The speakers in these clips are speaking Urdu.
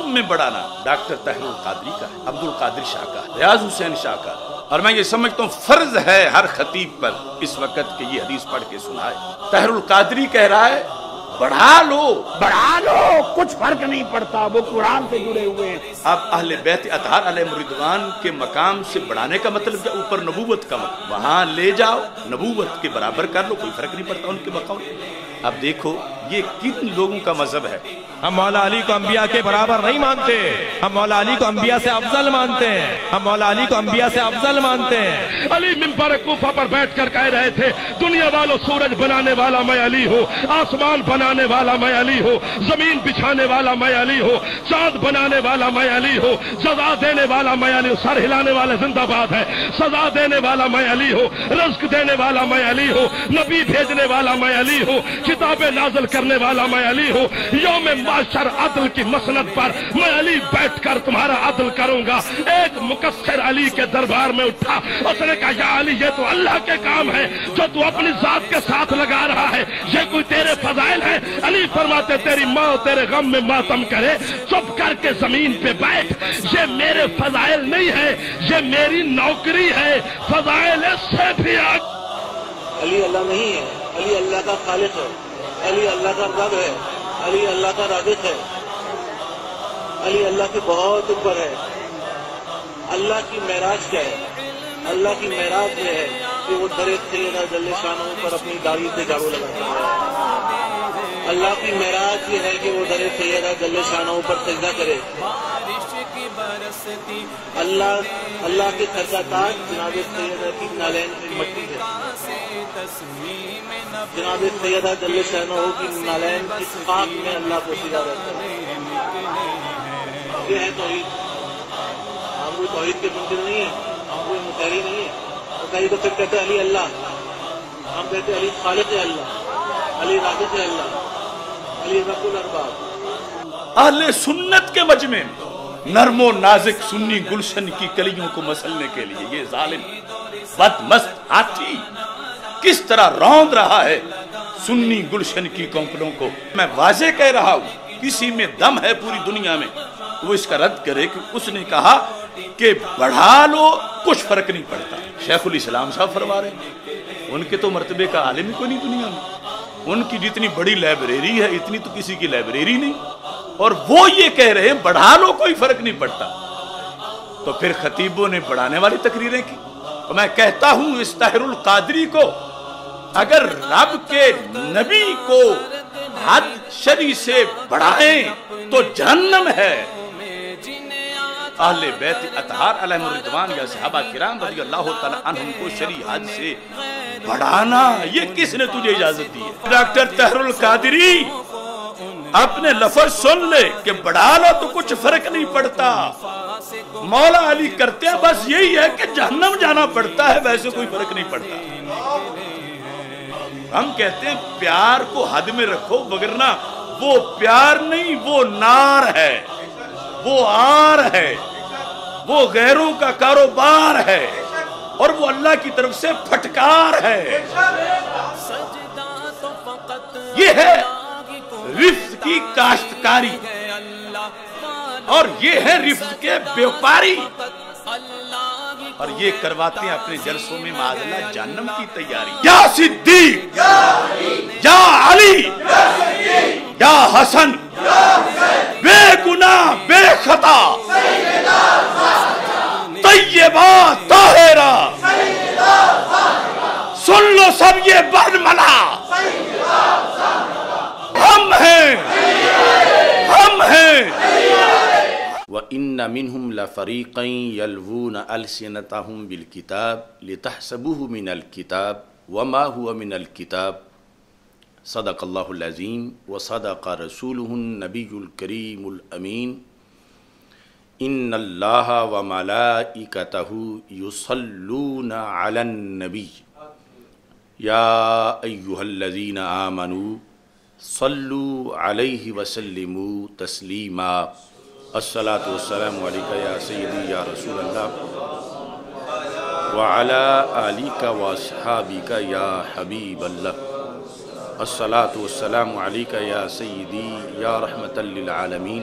سب میں بڑھانا ڈاکٹر طاہر القادری کا ہے، عبد القادر شاہ کا ہے، ریاض حسین شاہ کا ہے، اور میں یہ سمجھتا ہوں فرض ہے ہر خطیب پر اس وقت کہ یہ حدیث پڑھ کے سنائے۔ طاہر القادری کہہ رہا ہے بڑھا لو کچھ فرق نہیں پڑتا، وہ قرآن سے جڑے ہوئے ہیں۔ اب اہل بیت اطہار علیہ الرضوان کے مقام سے بڑھانے کا مطلب کیا؟ اوپر نبوت کا مطلب، وہاں لے جاؤ نبوت کے برابر کر لو، کوئی فرق نہیں پڑتا ان کے مقام۔ اب دیکھو یہ کن لوگوں کا مذہب ہے۔ ہم مولا علی کو انبیاء کے برابر نہیں مانتے، ہم مولا علی کو انبیاء سے افضل مانتے ہیں، ہم مولا علی کو انبیاء سے افضل مانتے ہیں۔ علی منبر کوفہ پر بیٹھ کر کہہ رہے تھے دنیا والوں سورج بنانے والا میں علی ہوں، آسمان بنانے والا میں علی ہوں، زمین بچھانے والا میں علی ہوں، چاند بنانے والا میں علی ہوں، سزا دینے والا میں علی ہوں، سر ہلانے والے زندہ باد ہے، سزا دینے والا میں علی ہوں، رزق دینے والا میں علی ہوں، نبی بھیجنے والا میں علی ہوں، کتابیں نازل کرنے والا میں علی ہوں، یوم معاشر عدل کی مسند پر میں علی بیٹھ کر تمہارا عدل کروں گا۔ ایک مقصر علی کے دربار میں اٹھا، اس نے کہا یا علی یہ تو اللہ کے کام ہے جو تو اپنی ذات کے ساتھ لگا رہا ہے، یہ کوئی تیرے فضائل ہے؟ علی فرماتے تیری ماں تیرے غم میں ماتم کرے، چپ کر کے زمین پہ بیٹھ، یہ میرے فضائل نہیں ہے، یہ میری نوکری ہے، فضائل سے بھی علی اللہ نہیں ہے، علی اللہ کا خالق ہے، علی اللہ کا رب ہے، علی اللہ کا رازق ہے، علی اللہ کے بہت اوپر ہے۔ اللہ کی معراج کیا ہے؟ اللہ کی معراج یہ ہے کہ وہ در سیدہ جل شانہ پر اپنی داڑھی سے جھاڑو لگاتا ہے۔ اللہ کی معراج یہ ہے کہ وہ در سیدہ جل شانہ پر سجدہ کرے۔ اللہ کے سر کا تاج جناب سیدہ کی نالین کی مٹی ہے، جناب سیدہ جل شانہ کی نالین کی خاک میں اللہ کو سجدہ رہتا ہے۔ یہ ہے توحید۔ ہم کوئی توحید کے منکر نہیں ہیں، ہم کوئی متحری نہیں ہیں۔ تو کہیں تو پھر کہتے علی اللہ، ہم کہتے علی خالق اللہ، علی رازق اللہ، علی رب الارباب۔ اہل سنت کے مجمع میں نرم و نازک سنی گلشن کی کلیوں کو مسلنے کے لیے یہ ظالم بدمست ہاتھی کس طرح روند رہا ہے سنی گلشن کی کونپلوں کو۔ میں واضح کہہ رہا ہوں کسی میں دم ہے پوری دنیا میں وہ اس کا رد کرے کہ اس نے کہا کہ بڑھا لو کچھ فرق نہیں پڑتا۔ شیخ الاسلام صاحب فرما رہے ہیں ان کے تو مرتبے کا عالم ہی کوئی نہیں دنیا میں، ان کی جتنی بڑی لائبریری ہے اتنی تو کسی کی لائبریری نہیں، اور وہ یہ کہہ رہے ہیں بڑھا لو کوئی فرق نہیں پڑتا۔ تو پھر خطیبوں نے بڑھانے والی تقریریں کی۔ تو میں کہتا ہوں اس طاہر القادری کو اگر رب کے نبی کو حد شرعی سے بڑھائیں تو جہنم ہے۔ اہل بیت اطہار علیہ الرضوان یا صحابہ کرام رضی اللہ تعالی عنہم کو شرعی حد سے بڑھانا یہ کس نے تجھے اجازت دی ہے؟ ڈاکٹر طاہر القادری اپنے لفظ سن لے کہ بڑھا لو تو کچھ فرق نہیں پڑتا۔ مولا علی کرتے ہیں بس یہی ہے کہ جہنم جانا پڑتا ہے، ویسے کوئی فرق نہیں پڑتا۔ ہم کہتے ہیں پیار کو حد میں رکھو، وگرنہ وہ پیار نہیں وہ نار ہے، وہ آر ہے، وہ غیروں کا کاروبار ہے، اور وہ اللہ کی طرف سے پھٹکار ہے۔ یہ ہے رفت کی کاشتکاری، اور یہ ہے رفت کے بیوپاری، اور یہ کرواتے ہیں اپنے جلسوں میں معاذ اللہ جہنم کی تیاری۔ یا صدیق، یا علی، یا حسن، بے گناہ بے خطا، طیبہ طاہرہ، سن لو سب یہ برملا، ہم ہیں، ہم ہیں۔ وَإِنَّ مِنْهُمْ لَفَرِيقًا يَلْوُونَ أَلْسِنَتَهُمْ بِالْكِتَابِ لِتَحْسَبُوهُ مِنَ الْكِتَابِ وَمَا هُوَ مِنَ الْكِتَابِ صدق اللہ العظیم وصدق رسولہ النبی الکریم الامین۔ ان اللہ وملائکتہ یصلون علی النبی یا ایہا الذین آمنوا صلوا علیہ وسلموا تسلیما۔ الصلاة والسلام علیکہ یا سیدی یا رسول اللہ وعلی آلک واصحابک یا حبیب اللہ۔ الصلاة والسلام علیکہ یا سیدی یا رحمت للعالمین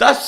10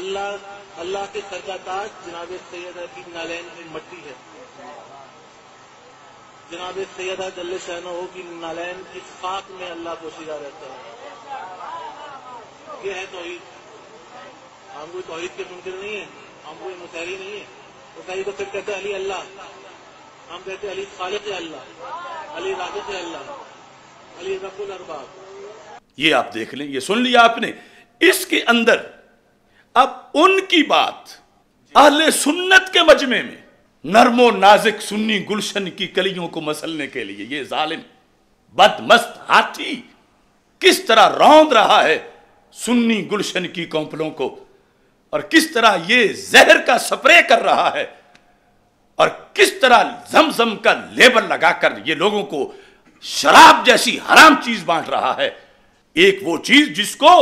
اللہ کے سر کا تاج جناب سیدہ کی نالین کی مٹی ہے، جناب سیدہ جل شانہ کی نالین کی خاک میں اللہ پوشیدہ رہتا ہے۔ یہ ہے توحید۔ ہم کوئی توحید کے منکر نہیں ہیں، ہم کوئی مسیحی نہیں ہیں۔ مسیحی تو پھر کہتے علی اللہ، ہم کہتے علی خالق اللہ، علی رازق اللہ، علی رب الارباب۔ یہ آپ دیکھ لیں، یہ سن لیا آپ نے۔ اس کے اندر اب ان کی بات اہل سنت کے مجمع میں نرم و نازک سنی گلشن کی کلیوں کو مسلنے کے لیے یہ ظالم بدمست ہاتھی کس طرح روند رہا ہے سنی گلشن کی کونپلوں کو، اور کس طرح یہ زہر کا سپرے کر رہا ہے، اور کس طرح زمزم کا لیبل لگا کر یہ لوگوں کو شراب جیسی حرام چیز بانٹ رہا ہے۔ ایک وہ چیز جس کو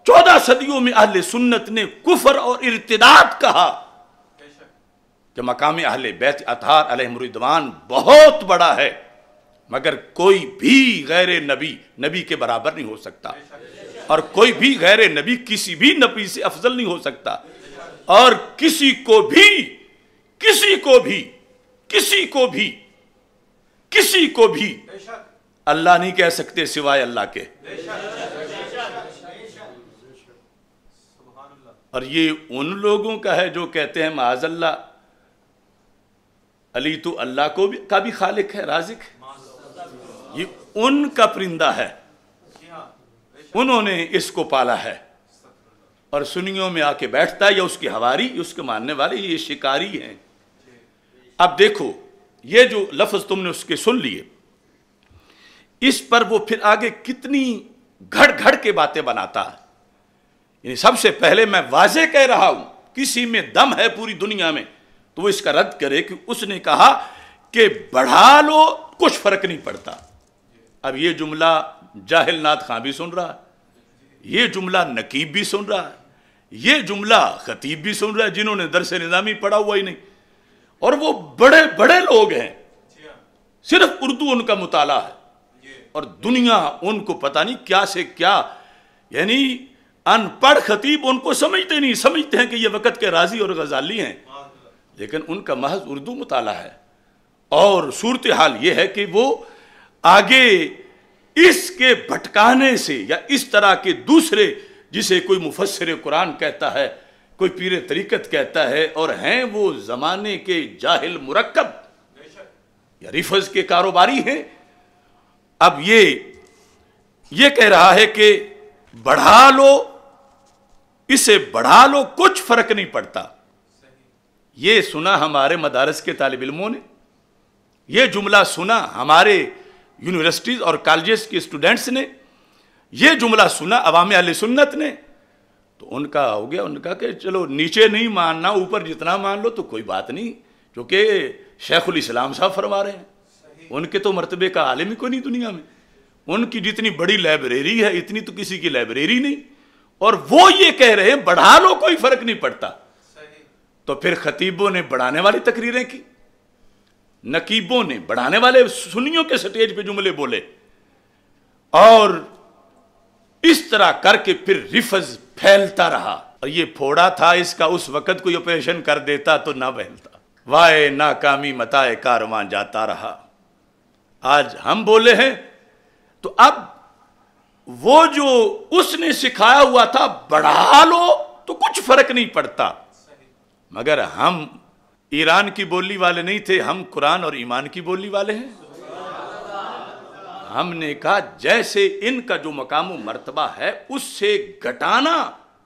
14 صدیوں میں اہل سنت نے کفر اور ارتداد کہا، کہ مقام اہل بیت اطہار علیہم الرضوان بہت بڑا ہے، مگر کوئی بھی غیر نبی کے برابر نہیں ہو سکتا، اور کوئی بھی غیر نبی کسی بھی نبی سے افضل نہیں ہو سکتا، اور کسی کو بھی اللہ نہیں کہہ سکتے سوائے اللہ کے۔ اور یہ ان لوگوں کا ہے جو کہتے ہیں معاذ اللہ علی تو اللہ کا بھی خالق ہے، رازق ہے۔ یہ ان کا پرندہ ہے، انہوں نے اس کو پالا ہے، اور سنیوں میں آ کے بیٹھتا ہے، یا اس کی حواری، اس کے ماننے والے یہ شکاری ہیں۔ اب دیکھو یہ جو لفظ تم نے اس کے سن لیے، اس پر وہ پھر آگے کتنی گھڑ گھڑ کے باتیں بناتا ہے۔ یعنی سب سے پہلے میں واضح کہہ رہا ہوں، کسی میں دم ہے پوری دنیا میں تو وہ اس کا رد کرے کہ اس نے کہا کہ بڑھا لو کچھ فرق نہیں پڑتا۔ اب یہ جملہ جاہل نات خان بھی سن رہا ہے، یہ جملہ نقیب بھی سن رہا ہے، یہ جملہ خطیب بھی سن رہا ہے جنہوں نے درس نظامی پڑھا ہوا ہی نہیں، اور وہ بڑے بڑے لوگ ہیں، صرف اردو ان کا مطالعہ ہے، اور دنیا ان کو پتہ نہیں کیا سے کیا، یعنی ان پڑھ خطیب ان کو سمجھتے نہیں، سمجھتے ہیں کہ یہ وقت کے رازی اور غزالی ہیں، لیکن ان کا محض اردو مطالعہ ہے۔ اور صورتحال یہ ہے کہ وہ آگے اس کے بھٹکانے سے، یا اس طرح کے دوسرے جسے کوئی مفسر قرآن کہتا ہے، کوئی پیر طریقت کہتا ہے، اور ہیں وہ زمانے کے جاہل مرکب یا رفض کے کاروباری ہیں، اب یہ کہہ رہا ہے کہ بڑھا لو، اسے بڑھا لو کچھ فرق نہیں پڑتا۔ یہ سنا ہمارے مدارس کے طالب علموں نے، یہ جملہ سنا ہمارے یونیورسٹیز اور کالجز کے اسٹوڈنٹس نے، یہ جملہ سنا عوام اہل سنت نے، تو ان کا ہو گیا، ان کا کہ چلو نیچے نہیں ماننا، اوپر جتنا مان لو تو کوئی بات نہیں، کیونکہ شیخ الاسلام صاحب فرما رہے ہیں، ان کے تو مرتبے کا عالم ہی کوئی نہیں دنیا میں، ان کی جتنی بڑی لائبریری ہے اتنی تو کسی کی لائبریری نہیں، اور وہ یہ کہہ رہے ہیں بڑھا لو کوئی فرق نہیں پڑتا۔ تو پھر خطیبوں نے بڑھانے والی تقریریں کی، نقیبوں نے بڑھانے والے سنیوں کے سٹیج پہ جملے بولے، اور اس طرح کر کے پھر رفض پھیلتا رہا، اور یہ پھوڑا تھا اس کا، اس وقت کوئی آپریشن کر دیتا تو نہ پھیلتا، وائے ناکامی متائے کارواں جاتا رہا۔ آج ہم بولے ہیں تو اب وہ جو اس نے سکھایا ہوا تھا بڑھا لو تو کچھ فرق نہیں پڑتا، مگر ہم ایران کی بولی والے نہیں تھے، ہم قرآن اور ایمان کی بولی والے ہیں۔ ہم نے کہا جیسے ان کا جو مقام و مرتبہ ہے اس سے گھٹانا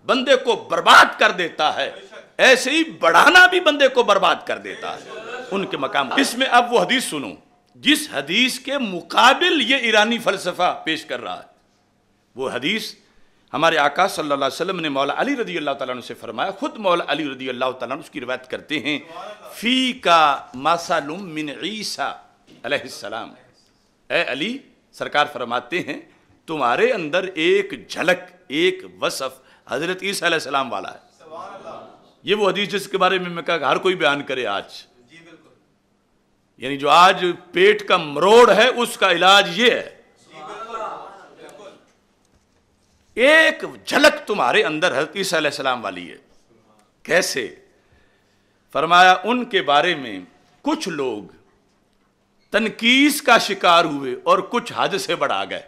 بندے کو برباد کر دیتا ہے، ایسے ہی بڑھانا بھی بندے کو برباد کر دیتا ہے ان کے مقام۔ اس میں اب وہ حدیث سنو جس حدیث کے مقابل یہ ایرانی فلسفہ پیش کر رہا ہے۔ وہ حدیث ہمارے آقا صلی اللہ علیہ وسلم نے مولا علی رضی اللہ تعالیٰ عنہ سے فرمایا، خود مولا علی رضی اللہ تعالیٰ عنہ اس کی روایت کرتے ہیں، فی کا مثل من عیسیٰ علیہ السلام، اے علی سرکار فرماتے ہیں تمہارے اندر ایک جھلک، ایک وصف حضرت عیسیٰ علیہ السلام والا ہے۔ یہ وہ حدیث جس کے بارے میں کہا ہر کوئی بیان کرے آج، یعنی جو آج پیٹ کا مروڑ ہے اس کا علاج یہ ہے، ایک جھلک تمہارے اندر حضرت عیسیٰ علیہ السلام والی ہے۔ کیسے؟ فرمایا ان کے بارے میں کچھ لوگ تنقیس کا شکار ہوئے اور کچھ حد سے بڑھا گئے،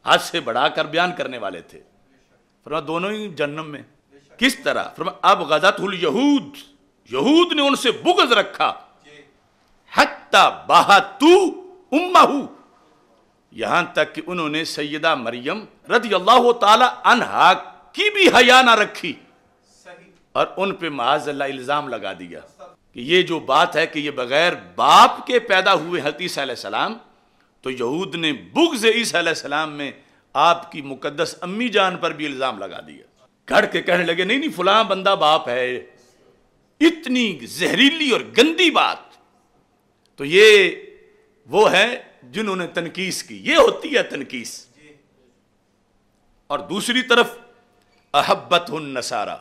حد سے بڑھا کر بیان کرنے والے تھے۔ فرمایا دونوں ہی جہنم میں۔ کس طرح؟ فرمایا اب غزت الیہود، یہود نے ان سے بغض رکھا، حتی بہتو امہ، یہاں تک کہ انہوں نے سیدہ مریم رضی اللہ تعالی عنہا کی بھی حیا نہ رکھی اور ان پہ معاذ اللہ الزام لگا دیا کہ یہ جو بات ہے کہ یہ بغیر باپ کے پیدا ہوئے حضرت عیسیٰ علیہ السلام، تو یہود نے بغض عیسیٰ علیہ السلام میں آپ کی مقدس امی جان پر بھی الزام لگا دیا۔ گھڑ کے کہنے لگے نہیں فلاں بندہ باپ ہے، اتنی زہریلی اور گندی بات۔ تو یہ وہ ہے جنہوں نے تنقیس کی، یہ ہوتی ہے تنقیس۔ اور دوسری طرف احبت النصارى،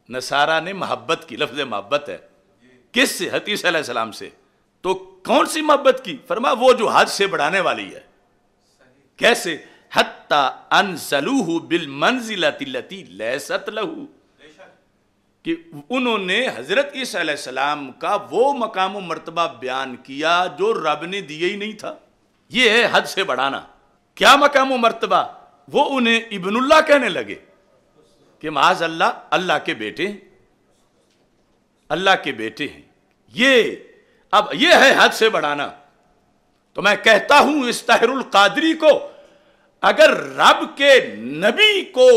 نصارہ نے محبت کی، لفظ محبت ہے، کس سے؟ حضرت عیسیٰ علیہ السلام سے۔ تو کون سی محبت کی؟ فرمایا وہ جو حد سے بڑھانے والی ہے۔ کیسے؟ حتی انزلوہ بالمنزلۃ التی لیست لہ، کہ انہوں نے حضرت عیسیٰ علیہ السلام کا وہ مقام و مرتبہ بیان کیا جو رب نے دیا ہی نہیں تھا۔ یہ ہے حد سے بڑھانا۔ کیا مقام و مرتبہ؟ وہ انہیں ابن اللہ کہنے لگے کہ معاذ اللہ، اللہ کے بیٹے ہیں، اللہ کے بیٹے ہیں۔ اب یہ ہے حد سے بڑھانا۔ تو میں کہتا ہوں اس طاہر القادری کو، اگر رب کے نبی کو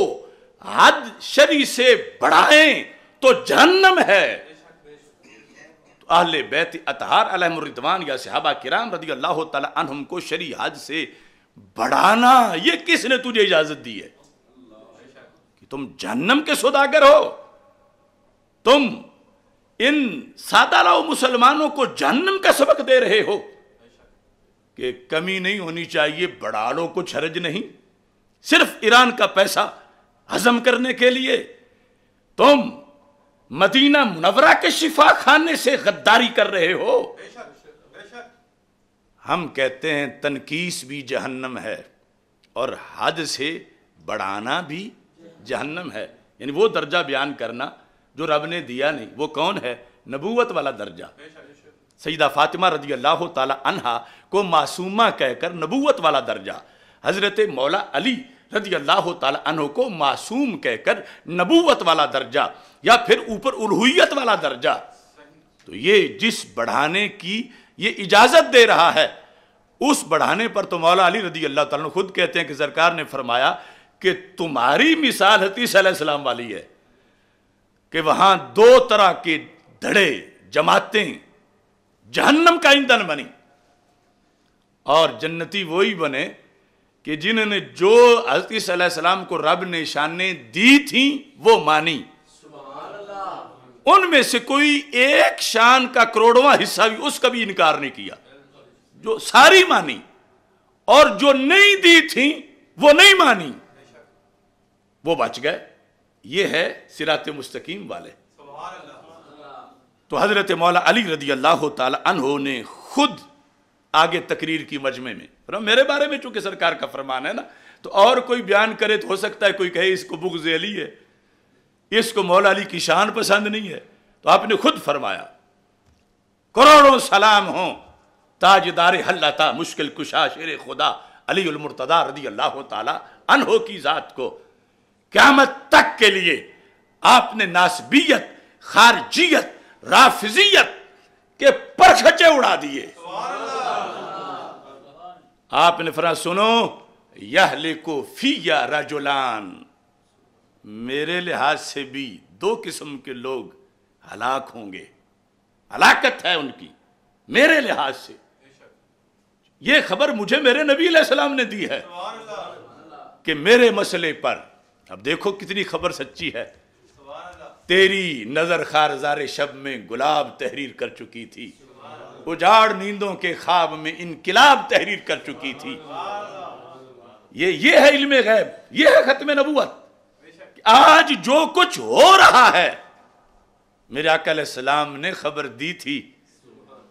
حد شرعی سے بڑھائیں تو جہنم ہے، تو اہل بیت اطہار علیہم الرضوان یا صحابہ کرام رضی اللہ تعالی عنہم کو شرعی حد سے بڑھانا، یہ کس نے تجھے اجازت دی ہے کہ تم جہنم کے سوداگر ہو؟ تم ان سادہ لاؤ مسلمانوں کو جہنم کا سبق دے رہے ہو کہ کمی نہیں ہونی چاہیے، بڑھا لو، کچھ حرج نہیں، صرف ایران کا پیسہ ہضم کرنے کے لیے تم مدینہ منورہ کے شفا خانے سے غداری کر رہے ہو۔ ہم کہتے ہیں تنقیس بھی جہنم ہے اور حد سے بڑھانا بھی جہنم ہے، یعنی وہ درجہ بیان کرنا جو رب نے دیا نہیں۔ وہ کون ہے؟ نبوت والا درجہ۔ سیدہ فاطمہ رضی اللہ تعالی عنہا کو معصومہ کہہ کر نبوت والا درجہ، حضرت مولا علی رضی اللہ تعالی عنہ کو معصوم کہہ کر نبوت والا درجہ، یا پھر اوپر الوہیت والا درجہ۔ تو یہ جس بڑھانے کی یہ اجازت دے رہا ہے، اس بڑھانے پر تو مولا علی رضی اللہ تعالیٰ عنہ خود کہتے ہیں کہ سرکار نے فرمایا کہ تمہاری مثال حضرت عیسیٰ علیہ السلام والی ہے کہ وہاں دو طرح کے دھڑے، جماعتیں جہنم کا ایندھن بنی، اور جنتی وہی بنے کہ جنہوں نے جو حضرت عیسیٰ علیہ السلام کو رب نے شانیں دی تھیں وہ مانی۔ ان میں سے کوئی ایک شان کا کروڑواں حصہ بھی اس کا بھی انکار نہیں کیا، جو ساری مانی، اور جو نہیں دی تھیں وہ نہیں مانی، وہ بچ گئے۔ یہ ہے صراط مستقیم والے۔ تو حضرت مولا علی رضی اللہ تعالی عنہ نے خود آگے تقریر کی مجمع میں، میرے بارے میں چونکہ سرکار کا فرمان ہے نا، تو اور کوئی بیان کرے تو ہو سکتا ہے کوئی کہے اس کو بغض علی ہے، اس کو مولا علی کی شان پسند نہیں ہے، تو آپ نے خود فرمایا کروڑوں سلام ہوں تاجدار حلتا مشکل کشا شیر خدا علی المرتضی رضی اللہ تعالی عنہ کی ذات کو، قیامت تک کے لیے آپ نے ناسبیت، خارجیت، رافضیت کے پرکھچے اڑا دیے۔ آپ نے فرمایا سنو، یہلکو فی رجلان، میرے لحاظ سے بھی دو قسم کے لوگ ہلاک ہوں گے، ہلاکت ہے ان کی میرے لحاظ سے۔ یہ خبر مجھے میرے نبی علیہ السلام نے دی ہے کہ میرے مسئلے پر، اب دیکھو کتنی خبر سچی ہے، تیری نظر خارزار شب میں گلاب تحریر کر چکی تھی، اجاڑ نیندوں کے خواب میں انقلاب تحریر کر چکی تھی۔ یہ ہے علم غیب، یہ ہے ختم نبوت۔ آج جو کچھ ہو رہا ہے میرے آقا علیہ السلام نے خبر دی تھی،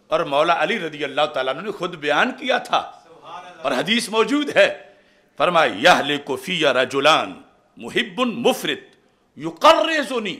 اور مولا علی رضی اللہ تعالیٰ عنہ نے خود بیان کیا تھا، اور حدیث موجود ہے۔ فرمایا یہلک فی رجلان محب مفرط یقرزنی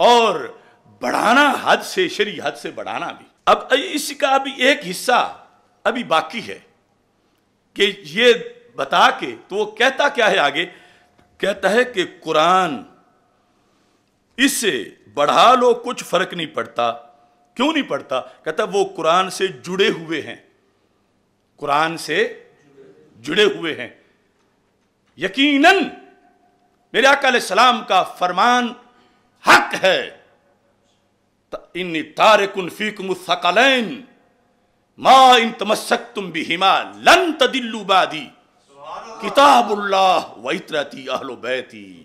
اور بڑھانا حد سے، شرعی حد سے بڑھانا بھی۔ اب اس کا ابھی ایک حصہ ابھی باقی ہے کہ یہ بتا کے تو وہ کہتا کیا ہے آگے، کہتا ہے کہ قرآن اسے بڑھا لو کچھ فرق نہیں پڑتا۔ کیوں نہیں پڑتا؟ کہتا وہ قرآن سے جڑے ہوئے ہیں، قرآن سے جڑے ہوئے ہیں۔ یقیناً میرے آقا علیہ السلام کا فرمان حق ہے، انی تارک فیکم الثقلین ما ان تمسکتم بہما لن تدلوا بعدی کتاب اللہ و عترتی اہل بیتی۔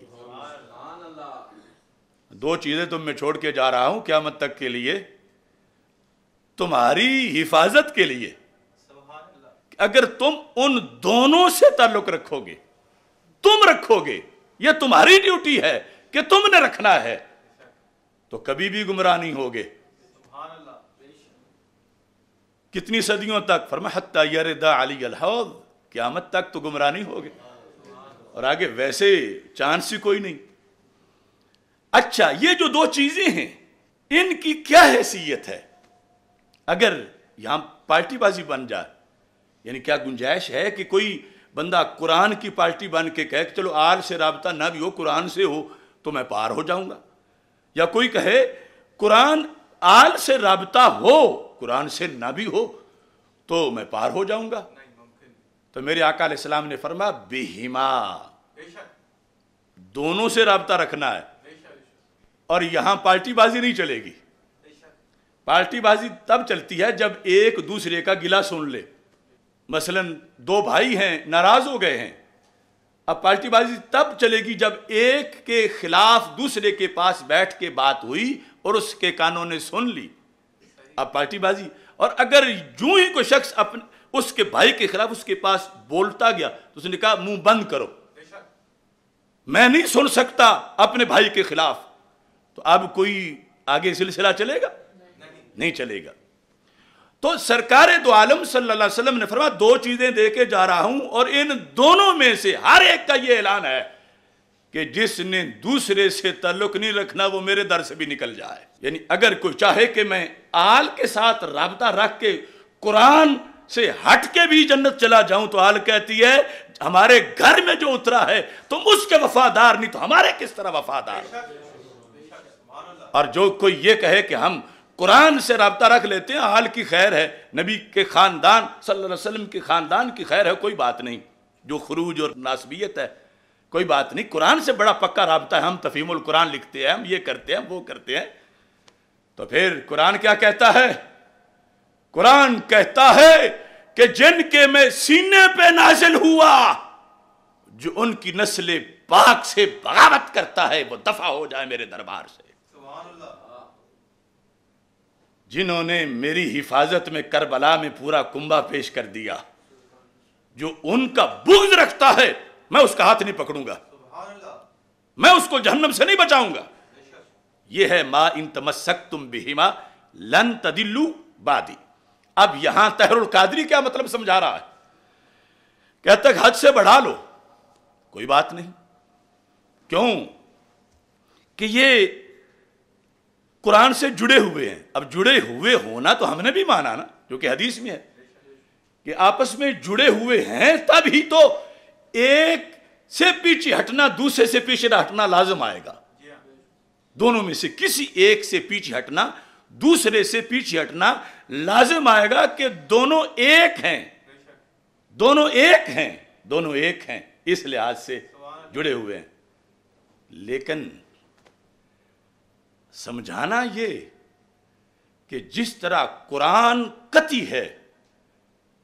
دو چیزیں تم میں چھوڑ کے جا رہا ہوں قیامت تک کے لیے، تمہاری حفاظت کے لیے۔ اگر تم ان دونوں سے تعلق رکھو گے، تم رکھو گے، یہ تمہاری ڈیوٹی ہے کہ تم نے رکھنا ہے، تو کبھی بھی گمراہ نہیں ہوگے۔ کتنی صدیوں تک؟ فرمایا حتی یرد علی الحوض، قیامت تک تو گمراہ نہیں ہوگے، اور آگے ویسے چانس ہی کوئی نہیں۔ اچھا، یہ جو دو چیزیں ہیں ان کی کیا حیثیت ہے؟ اگر یہاں پارٹی بازی بن جائے، یعنی کیا گنجائش ہے کہ کوئی بندہ قرآن کی پارٹی بن کے کہے کہ چلو آل سے رابطہ نہ بھی ہو، قرآن سے ہو تو میں پار ہو جاؤں گا، یا کوئی کہے قرآن آل سے رابطہ ہو قرآن سے نہ بھی ہو تو میں پار ہو جاؤں گا؟ تو میرے آقا علیہ السلام نے فرمایا بہما، دونوں سے رابطہ رکھنا ہے، اور یہاں پارٹی بازی نہیں چلے گی۔ پارٹی بازی تب چلتی ہے جب ایک دوسرے کا گلہ سن لے، مثلا دو بھائی ہیں ناراض ہو گئے ہیں، اب پارٹی بازی تب چلے گی جب ایک کے خلاف دوسرے کے پاس بیٹھ کے بات ہوئی اور اس کے کانوں نے سن لی، اب پارٹی بازی۔ اور اگر یوں ہی کوئی شخص اس کے بھائی کے خلاف اس کے پاس بولتا گیا تو اس نے کہا منہ بند کرو، میں نہیں سن سکتا اپنے بھائی کے خلاف، تو اب کوئی آگے سلسلہ چلے گا؟ نہیں چلے گا۔ تو سرکار دو عالم صلی اللہ علیہ وسلم نے فرمایا دو چیزیں دے کے جا رہا ہوں، اور ان دونوں میں سے ہر ایک کا یہ اعلان ہے کہ جس نے دوسرے سے تعلق نہیں رکھنا وہ میرے در سے بھی نکل جائے۔ یعنی اگر کوئی چاہے کہ میں آل کے ساتھ رابطہ رکھ کے قرآن سے ہٹ کے بھی جنت چلا جاؤں، تو آل کہتی ہے ہمارے گھر میں جو اترا ہے تم اس کے وفادار نہیں تو ہمارے کس طرح وفادار؟ اور جو کوئی یہ کہے کہ ہم قرآن سے رابطہ رکھ لیتے ہیں، حال کی خیر ہے، نبی کے خاندان صلی اللہ علیہ وسلم کے خاندان کی خیر ہے، کوئی بات نہیں، جو خروج اور ناسبیت ہے کوئی بات نہیں، قرآن سے بڑا پکا رابطہ ہے، ہم تفہیم القرآن لکھتے ہیں، ہم یہ کرتے ہیں وہ کرتے ہیں۔ تو پھر قرآن کیا کہتا ہے؟ قرآن کہتا ہے کہ جن کے میں سینے پہ نازل ہوا، جو ان کی نسل پاک سے بغاوت کرتا ہے وہ دفع ہو جائے میرے دربار سے۔ جنہوں نے میری حفاظت میں کربلا میں پورا کنبہ پیش کر دیا، جو ان کا بغض رکھتا ہے میں اس کا ہاتھ نہیں پکڑوں گا، میں اس کو جہنم سے نہیں بچاؤں گا۔ یہ ہے ما ان تمسکتم بہما لن تدلوا بعدی۔ اب یہاں طاہر القادری کیا مطلب سمجھا رہا ہے؟ کہتا ہے حد سے بڑھا لو، کوئی بات نہیں۔ کیوں؟ کہ یہ قرآن سے جڑے ہوئے ہیں۔ اب جڑے ہوئے ہونا تو ہم نے بھی مانا نا، جو کہ حدیث میں ہے کہ آپس میں جڑے ہوئے ہیں، تب ہی تو ایک سے پیچھے ہٹنا دوسرے سے پیچھے ہٹنا لازم آئے گا۔ دونوں میں سے کسی ایک سے پیچھے ہٹنا دوسرے سے پیچھے ہٹنا لازم آئے گا کہ دونوں ایک ہیں، دونوں ایک ہیں، دونوں ایک ہیں، اس لحاظ سے جڑے ہوئے ہیں۔ لیکن سمجھانا یہ کہ جس طرح قرآن قطعی ہے،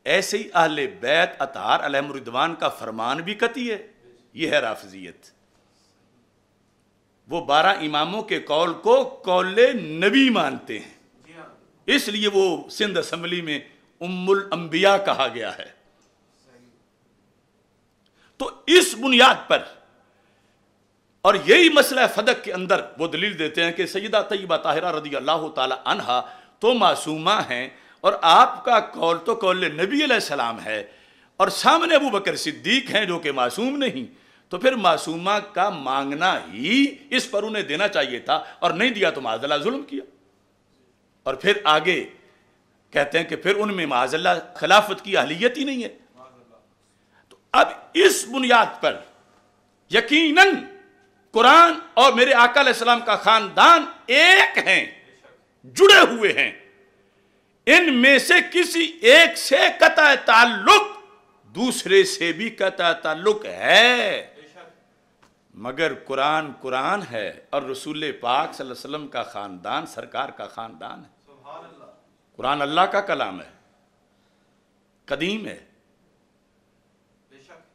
ایسے ہی اہل بیت اطہار علیہم الرضوان کا فرمان بھی قطعی ہے۔ یہ ہے رافضیت۔ وہ 12 اماموں کے قول کو قول نبی مانتے ہیں، اس لیے وہ سندھ اسمبلی میں ام الانبیاء کہا گیا ہے۔ تو اس بنیاد پر، اور یہی مسئلہ فدق کے اندر وہ دلیل دیتے ہیں کہ سیدہ طیبہ طاہرہ رضی اللہ تعالی عنہا تو معصومہ ہیں، اور آپ کا قول تو قول نبی علیہ السلام ہے، اور سامنے ابو بکر صدیق ہیں جو کہ معصوم نہیں، تو پھر معصومہ کا مانگنا ہی اس پر انہیں دینا چاہیے تھا، اور نہیں دیا تو معاذ اللہ ظلم کیا۔ اور پھر آگے کہتے ہیں کہ پھر ان میں معاذ اللہ خلافت کی اہلیت ہی نہیں ہے۔ تو اب اس بنیاد پر یقیناً قرآن اور میرے آقا علیہ السلام کا خاندان ایک ہیں، جڑے ہوئے ہیں، ان میں سے کسی ایک سے قطع تعلق دوسرے سے بھی قطع تعلق ہے، مگر قرآن قرآن ہے اور رسول پاک صلی اللہ علیہ وسلم کا خاندان سرکار کا خاندان ہے۔ قرآن اللہ کا کلام ہے، قدیم ہے،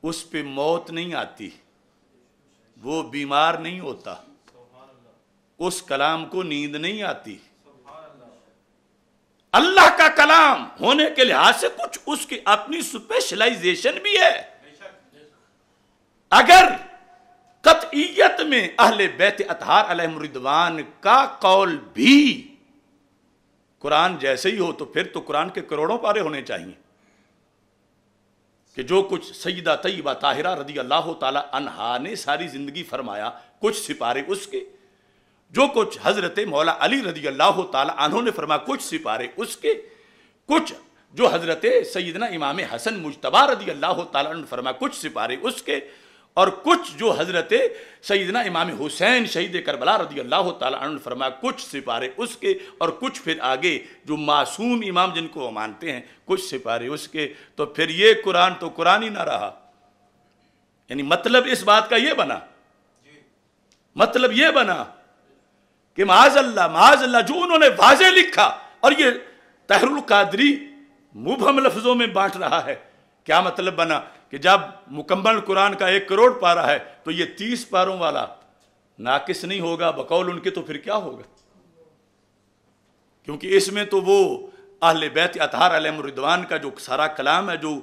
اس پہ موت نہیں آتی، وہ بیمار نہیں ہوتا، اس کلام کو نیند نہیں آتی۔ اللہ کا کلام ہونے کے لحاظ سے کچھ اس کی اپنی سپیشلائزیشن بھی ہے۔ اگر قطعیت میں اہل بیت اطہار علیہم الرضوان کا قول بھی قرآن جیسے ہی ہو تو پھر تو قرآن کے کروڑوں پارے ہونے چاہیے کہ جو کچھ سیدہ طیبہ طاہرہ رضی اللہ تعالی عنہا نے ساری زندگی فرمایا کچھ سپارے اس کے، جو کچھ حضرت مولا علی رضی اللہ تعالی عنہ نے فرمایا کچھ سپارے اس کے، کچھ جو حضرت سیدنا امام حسن مجتبی رضی اللہ تعالی عنہ نے فرمایا کچھ سپارے اس کے، اور کچھ جو حضرت سیدنا امام حسین شہید کربلا رضی اللہ تعالی عنہ نے فرمایا کچھ سپارے اس کے، اور کچھ پھر آگے جو معصوم امام جن کو مانتے ہیں کچھ سپارے اس کے۔ تو پھر یہ قرآن تو قرآن ہی نہ رہا۔ یعنی مطلب اس بات کا یہ بنا، مطلب یہ بنا کہ معاذ اللہ جو انہوں نے واضح لکھا، اور یہ طاہر القادری مبہم لفظوں میں بانٹ رہا ہے، کیا مطلب بنا کہ جب مکمل قرآن کا 1 کروڑ پارہ ہے تو یہ 30 پاروں والا ناقص نہیں ہوگا بقول ان کے، تو پھر کیا ہوگا؟ کیونکہ اس میں تو وہ اہل بیت اطہار علیہم الرضوان کا جو سارا کلام ہے جو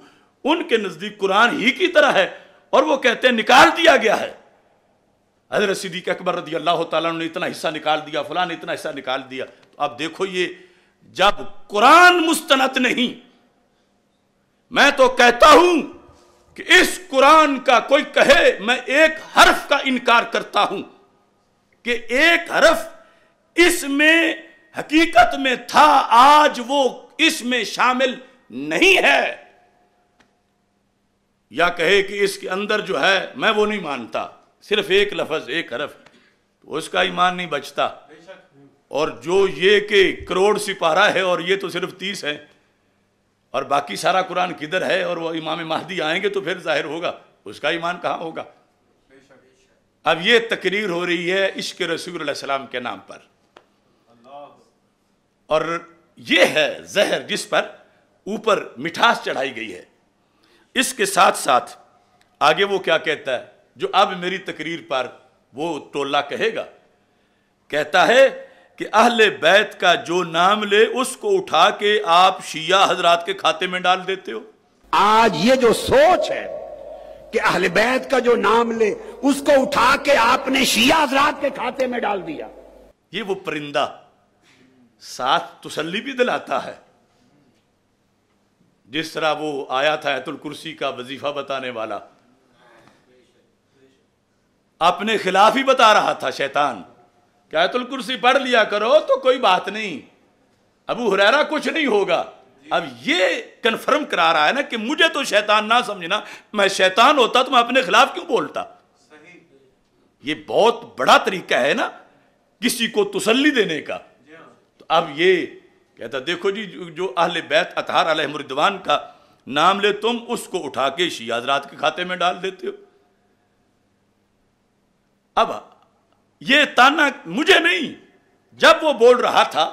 ان کے نزدیک قرآن ہی کی طرح ہے، اور وہ کہتے ہیں نکال دیا گیا ہے، حضرت صدیق اکبر رضی اللہ تعالیٰ نے اتنا حصہ نکال دیا، فلاں نے اتنا حصہ نکال دیا۔ تو اب دیکھو یہ جب قرآن مستند نہیں، میں تو کہتا ہوں کہ اس قرآن کا کوئی کہے میں ایک حرف کا انکار کرتا ہوں کہ ایک حرف اس میں حقیقت میں تھا، آج وہ اس میں شامل نہیں ہے، یا کہے کہ اس کے اندر جو ہے میں وہ نہیں مانتا، صرف ایک لفظ ایک حرف، تو اس کا ایمان نہیں بچتا۔ اور جو یہ کہ کروڑ سپارہ ہے اور یہ تو صرف 30 ہے، اور باقی سارا قرآن کدھر ہے، اور وہ امام مہدی آئیں گے تو پھر ظاہر ہوگا، اس کا ایمان کہاں ہوگا؟ اب یہ تقریر ہو رہی ہے عشق رسول اللہ علیہ السلام کے نام پر، اور یہ ہے زہر جس پر اوپر مٹھاس چڑھائی گئی ہے۔ اس کے ساتھ ساتھ آگے وہ کیا کہتا ہے جو اب میری تقریر پر وہ ٹولہ کہے گا، کہتا ہے کہ اہل بیت کا جو نام لے اس کو اٹھا کے آپ شیعہ حضرات کے کھاتے میں ڈال دیتے ہو۔ آج یہ جو سوچ ہے کہ اہل بیت کا جو نام لے اس کو اٹھا کے آپ نے شیعہ حضرات کے کھاتے میں ڈال دیا، یہ وہ پرندہ ساتھ تسلی بھی دلاتا ہے، جس طرح وہ آیا تھا آیت الکرسی کا وظیفہ بتانے والا، اپنے خلاف ہی بتا رہا تھا شیطان کہ آیت الکرسی پڑھ لیا کرو تو کوئی بات نہیں، ابو ہریرہ کچھ نہیں ہوگا۔ اب یہ کنفرم کرا رہا ہے نا کہ مجھے تو شیطان نہ سمجھنا، میں شیطان ہوتا تو میں اپنے خلاف کیوں بولتا؟ یہ بہت بڑا طریقہ ہے نا کسی کو تسلی دینے کا۔ تو اب یہ کہتا دیکھو جی جو اہل بیت اطہار علیہم الرضوان کا نام لے تم اس کو اٹھا کے شیعہ حضرات کے کھاتے میں ڈال دیتے ہو۔ اب یہ تانا مجھے نہیں، جب وہ بول رہا تھا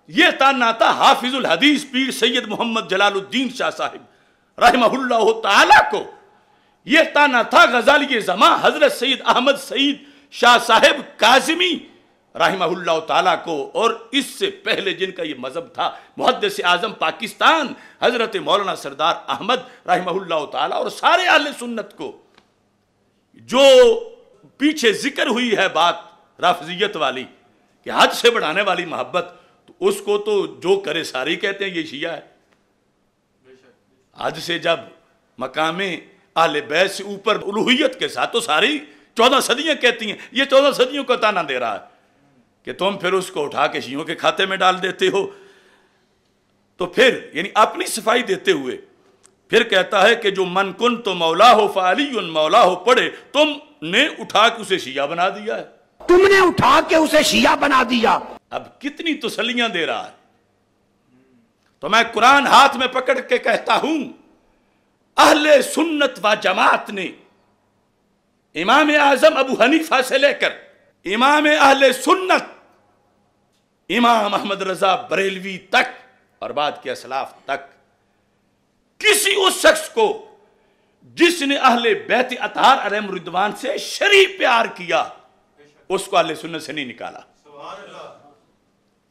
یہ تانا تھا حافظ الحدیث پیر سید محمد جلال الدین شاہ صاحب رحمہ اللہ تعالی کو، یہ تانا تھا غزالی زمان حضرت سید احمد سعید شاہ صاحب کاظمی رحمہ اللہ تعالیٰ کو، اور اس سے پہلے جن کا یہ مذہب تھا محدث اعظم پاکستان حضرت مولانا سردار احمد رحمہ اللہ تعالیٰ، اور سارے اہل سنت کو۔ جو پیچھے ذکر ہوئی ہے بات رافضیت والی کہ حد سے بڑھانے والی محبت، تو اس کو تو جو کرے ساری کہتے ہیں یہ شیعہ ہے۔ حد سے جب مقام اہل بیت سے اوپر الوہیت کے ساتھ تو ساری 14 صدیاں کہتی ہیں. یہ 14 صدیوں کا تانا دے رہا ہے کہ تم پھر اس کو اٹھا کے شیعوں کے کھاتے میں ڈال دیتے ہو. تو پھر یعنی اپنی صفائی دیتے ہوئے پھر کہتا ہے کہ جو من کن تو مولا ہو فعلی مولا ہو پڑھے، تم نے اٹھا کے اسے شیعہ بنا دیا ہے. تم نے اٹھا کے اسے شیعہ بنا دیا. اب کتنی تسلیاں دے رہا ہے. تو میں قرآن ہاتھ میں پکڑ کے کہتا ہوں، اہل سنت و جماعت نے امام اعظم ابو حنیفہ سے لے کر امام اہل سنت امام احمد رضا بریلوی تک اور بعد کے اسلاف تک کسی اس شخص کو جس نے اہل بیت اطہار علیہم رضوان سے شرعی پیار کیا، اس کو اہل سنت سے نہیں نکالا.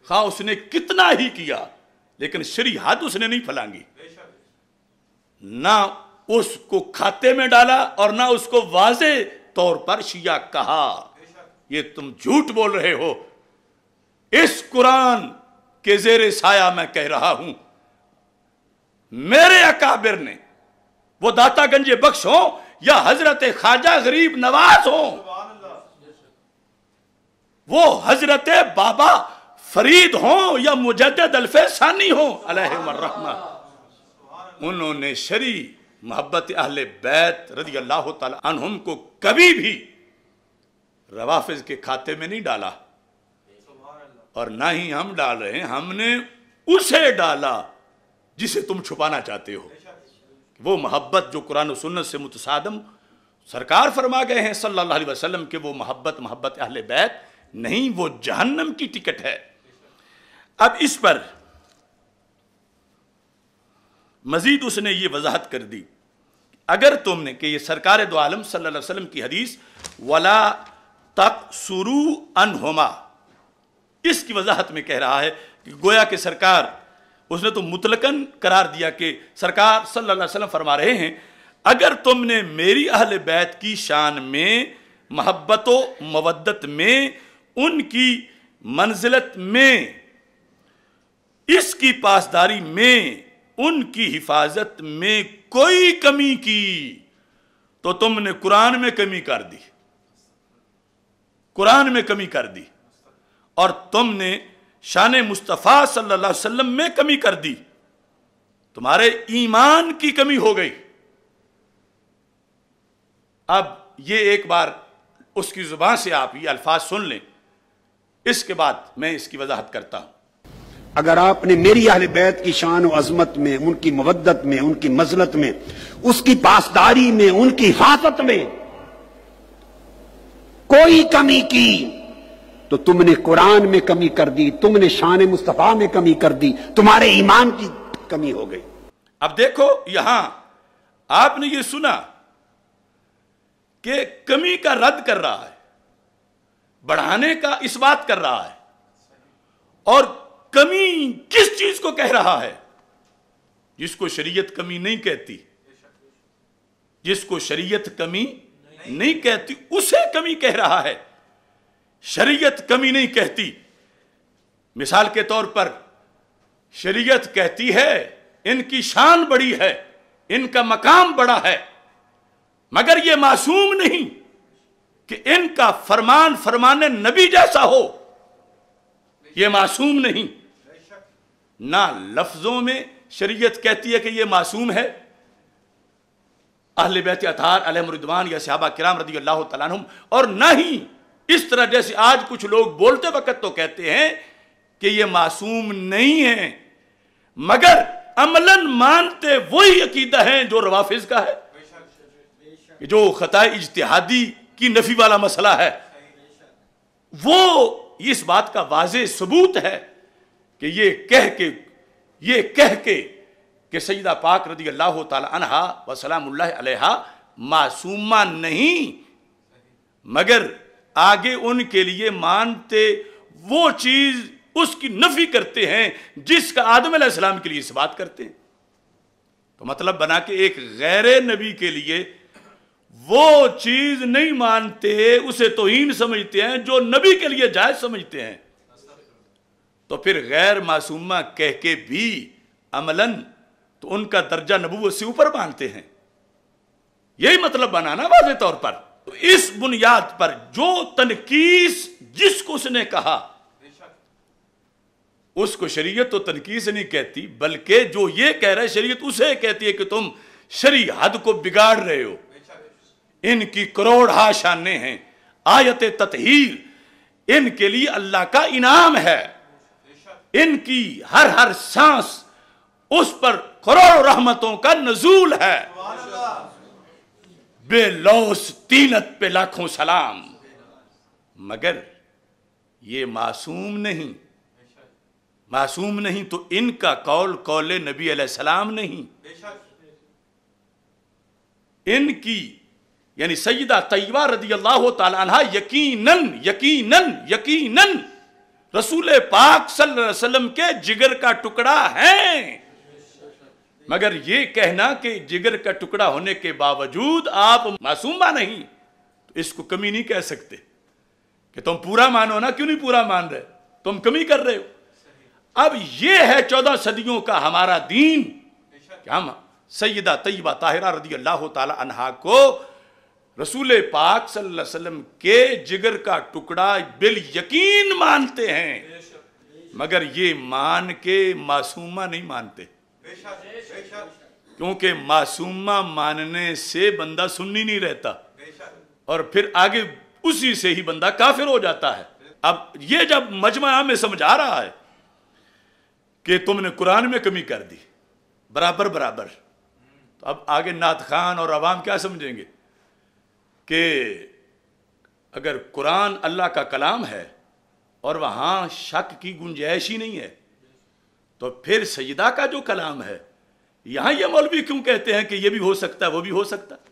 خواہ اس نے کتنا ہی کیا لیکن شرعی حد اس نے نہیں پھلانگی. نہ اس کو کھاتے میں ڈالا اور نہ اس کو واضح طور پر شیعہ کہا. یہ تم جھوٹ بول رہے ہو. اس قرآن کے زیر سایہ میں کہہ رہا ہوں، میرے اکابر نے، وہ داتا گنج بخش ہوں یا حضرت خواجہ غریب نواز ہوں، وہ حضرت بابا فرید ہوں یا مجدد الفیض ثانی ہوں علیہم الرحمہ، انہوں نے شرعی محبت اہل بیت رضی اللہ تعالی عنہم کو کبھی بھی روافض کے کھاتے میں نہیں ڈالا. اور نہ ہی ہم ڈال رہے ہیں، ہم نے اسے ڈالا جسے تم چھپانا چاہتے ہو. وہ محبت جو قرآن و سنت سے متصادم سرکار فرما گئے ہیں صلی اللہ علیہ وسلم کہ وہ محبت اہل بیت نہیں، وہ جہنم کی ٹکٹ ہے. اب اس پر مزید اس نے یہ وضاحت کر دی، اگر تم نے کہ یہ سرکار دو عالم صلی اللہ علیہ وسلم کی حدیث وَلَا تَقْصُرُوا عَنْهُمَا، اس کی وضاحت میں کہہ رہا ہے کہ گویا کہ سرکار، اس نے تو مطلقاً قرار دیا کہ سرکار صلی اللہ علیہ وسلم فرما رہے ہیں اگر تم نے میری اہل بیت کی شان میں، محبت و مودت میں، ان کی منزلت میں، اس کی پاسداری میں، ان کی حفاظت میں کوئی کمی کی تو تم نے قرآن میں کمی کر دی، قرآن میں کمی کر دی، اور تم نے شان مصطفیٰ صلی اللہ علیہ وسلم میں کمی کر دی، تمہارے ایمان کی کمی ہو گئی. اب یہ ایک بار اس کی زبان سے آپ یہ الفاظ سن لیں، اس کے بعد میں اس کی وضاحت کرتا ہوں. اگر آپ نے میری اہل بیت کی شان و عظمت میں، ان کی مودت میں، ان کی منزلت میں، اس کی پاسداری میں، ان کی حفاظت میں کوئی کمی کی تو تم نے قرآن میں کمی کر دی، تم نے شان مصطفیٰ میں کمی کر دی، تمہارے ایمان کی کمی ہو گئی. اب دیکھو یہاں آپ نے یہ سنا کہ کمی کا رد کر رہا ہے، بڑھانے کا اس بات کر رہا ہے. اور کمی کس چیز کو کہہ رہا ہے؟ جس کو شریعت کمی نہیں کہتی، جس کو شریعت کمی نہیں کہتی اسے کمی کہہ رہا ہے. شریعت کمی نہیں کہتی. مثال کے طور پر شریعت کہتی ہے ان کی شان بڑی ہے، ان کا مقام بڑا ہے، مگر یہ معصوم نہیں کہ ان کا فرمان فرمان نبی جیسا ہو. یہ معصوم نہیں. نہ لفظوں میں شریعت کہتی ہے کہ یہ معصوم ہے، اہل بیت اطہار علیہم رضوان یا صحابہ کرام رضی اللہ تعالیٰ عنہم، اور نہ ہی اس طرح جیسے آج کچھ لوگ بولتے وقت تو کہتے ہیں کہ یہ معصوم نہیں ہیں، مگر عملاً مانتے وہی عقیدہ ہیں جو روافض کا ہے، جو خطا اجتہادی کی نفی والا مسئلہ ہے. وہ اس بات کا واضح ثبوت ہے کہ یہ کہہ کے کہ سیدہ پاک رضی اللہ تعالی عنہا و سلام اللہ علیہا معصومہ نہیں، مگر آگے ان کے لیے مانتے وہ چیز اس کی نفی کرتے ہیں جس کا آدم علیہ السلام کے لیے اس بات کرتے ہیں. تو مطلب بنا کہ ایک غیر نبی کے لیے وہ چیز نہیں مانتے، اسے توہین سمجھتے ہیں جو نبی کے لیے جائز سمجھتے ہیں. تو پھر غیر معصومہ کہہ کے بھی عملاً تو ان کا درجہ نبوت سے اوپر مانتے ہیں. یہی مطلب بنانا واضح طور پر. تو اس بنیاد پر جو تنقیص جس کو اس نے کہا اس کو شریعت تو تنقیص نہیں کہتی، بلکہ جو یہ کہہ رہا ہے شریعت اسے کہتی ہے کہ تم شرعی حد کو بگاڑ رہے ہو. ان کی کروڑ ہا شانیں ہیں. آیت تطہیر ان کے لیے اللہ کا انعام ہے. ان کی ہر سانس اس پر کروڑ رحمتوں کا نزول ہے. بے لوث طینت پہ لاکھوں سلام. مگر یہ معصوم نہیں. معصوم نہیں تو ان کا قول نبی علیہ السلام نہیں. ان کی یعنی سیدہ طیبہ رضی اللہ تعالی عنہ یقیناً رسول پاک صلی اللہ علیہ وسلم کے جگر کا ٹکڑا ہیں. مگر یہ کہنا کہ جگر کا ٹکڑا ہونے کے باوجود آپ معصومہ نہیں، تو اس کو کمی نہیں کہہ سکتے کہ تم پورا مانو نا. کیوں نہیں پورا مان رہے؟ تم کمی کر رہے ہو. اب یہ ہے 14 صدیوں کا ہمارا دین کہ ہم سیدہ طیبہ طاہرہ رضی اللہ تعالی عنہا کو رسول پاک صلی اللہ علیہ وسلم کے جگر کا ٹکڑا بالیقین مانتے ہیں، مگر یہ مان کے معصومہ نہیں مانتے. کیونکہ معصومہ ماننے سے بندہ سنی نہیں رہتا اور پھر آگے اسی سے ہی بندہ کافر ہو جاتا ہے. اب یہ جب مجمع میں سمجھا رہا ہے کہ تم نے قرآن میں کمی کر دی برابر، تو اب آگے نعت خان اور عوام کیا سمجھیں گے کہ اگر قرآن اللہ کا کلام ہے اور وہاں شک کی گنجائش ہی نہیں ہے تو پھر سیدہ کا جو کلام ہے یہاں یہ مولوی کیوں کہتے ہیں کہ یہ بھی ہو سکتا ہے وہ بھی ہو سکتا ہے.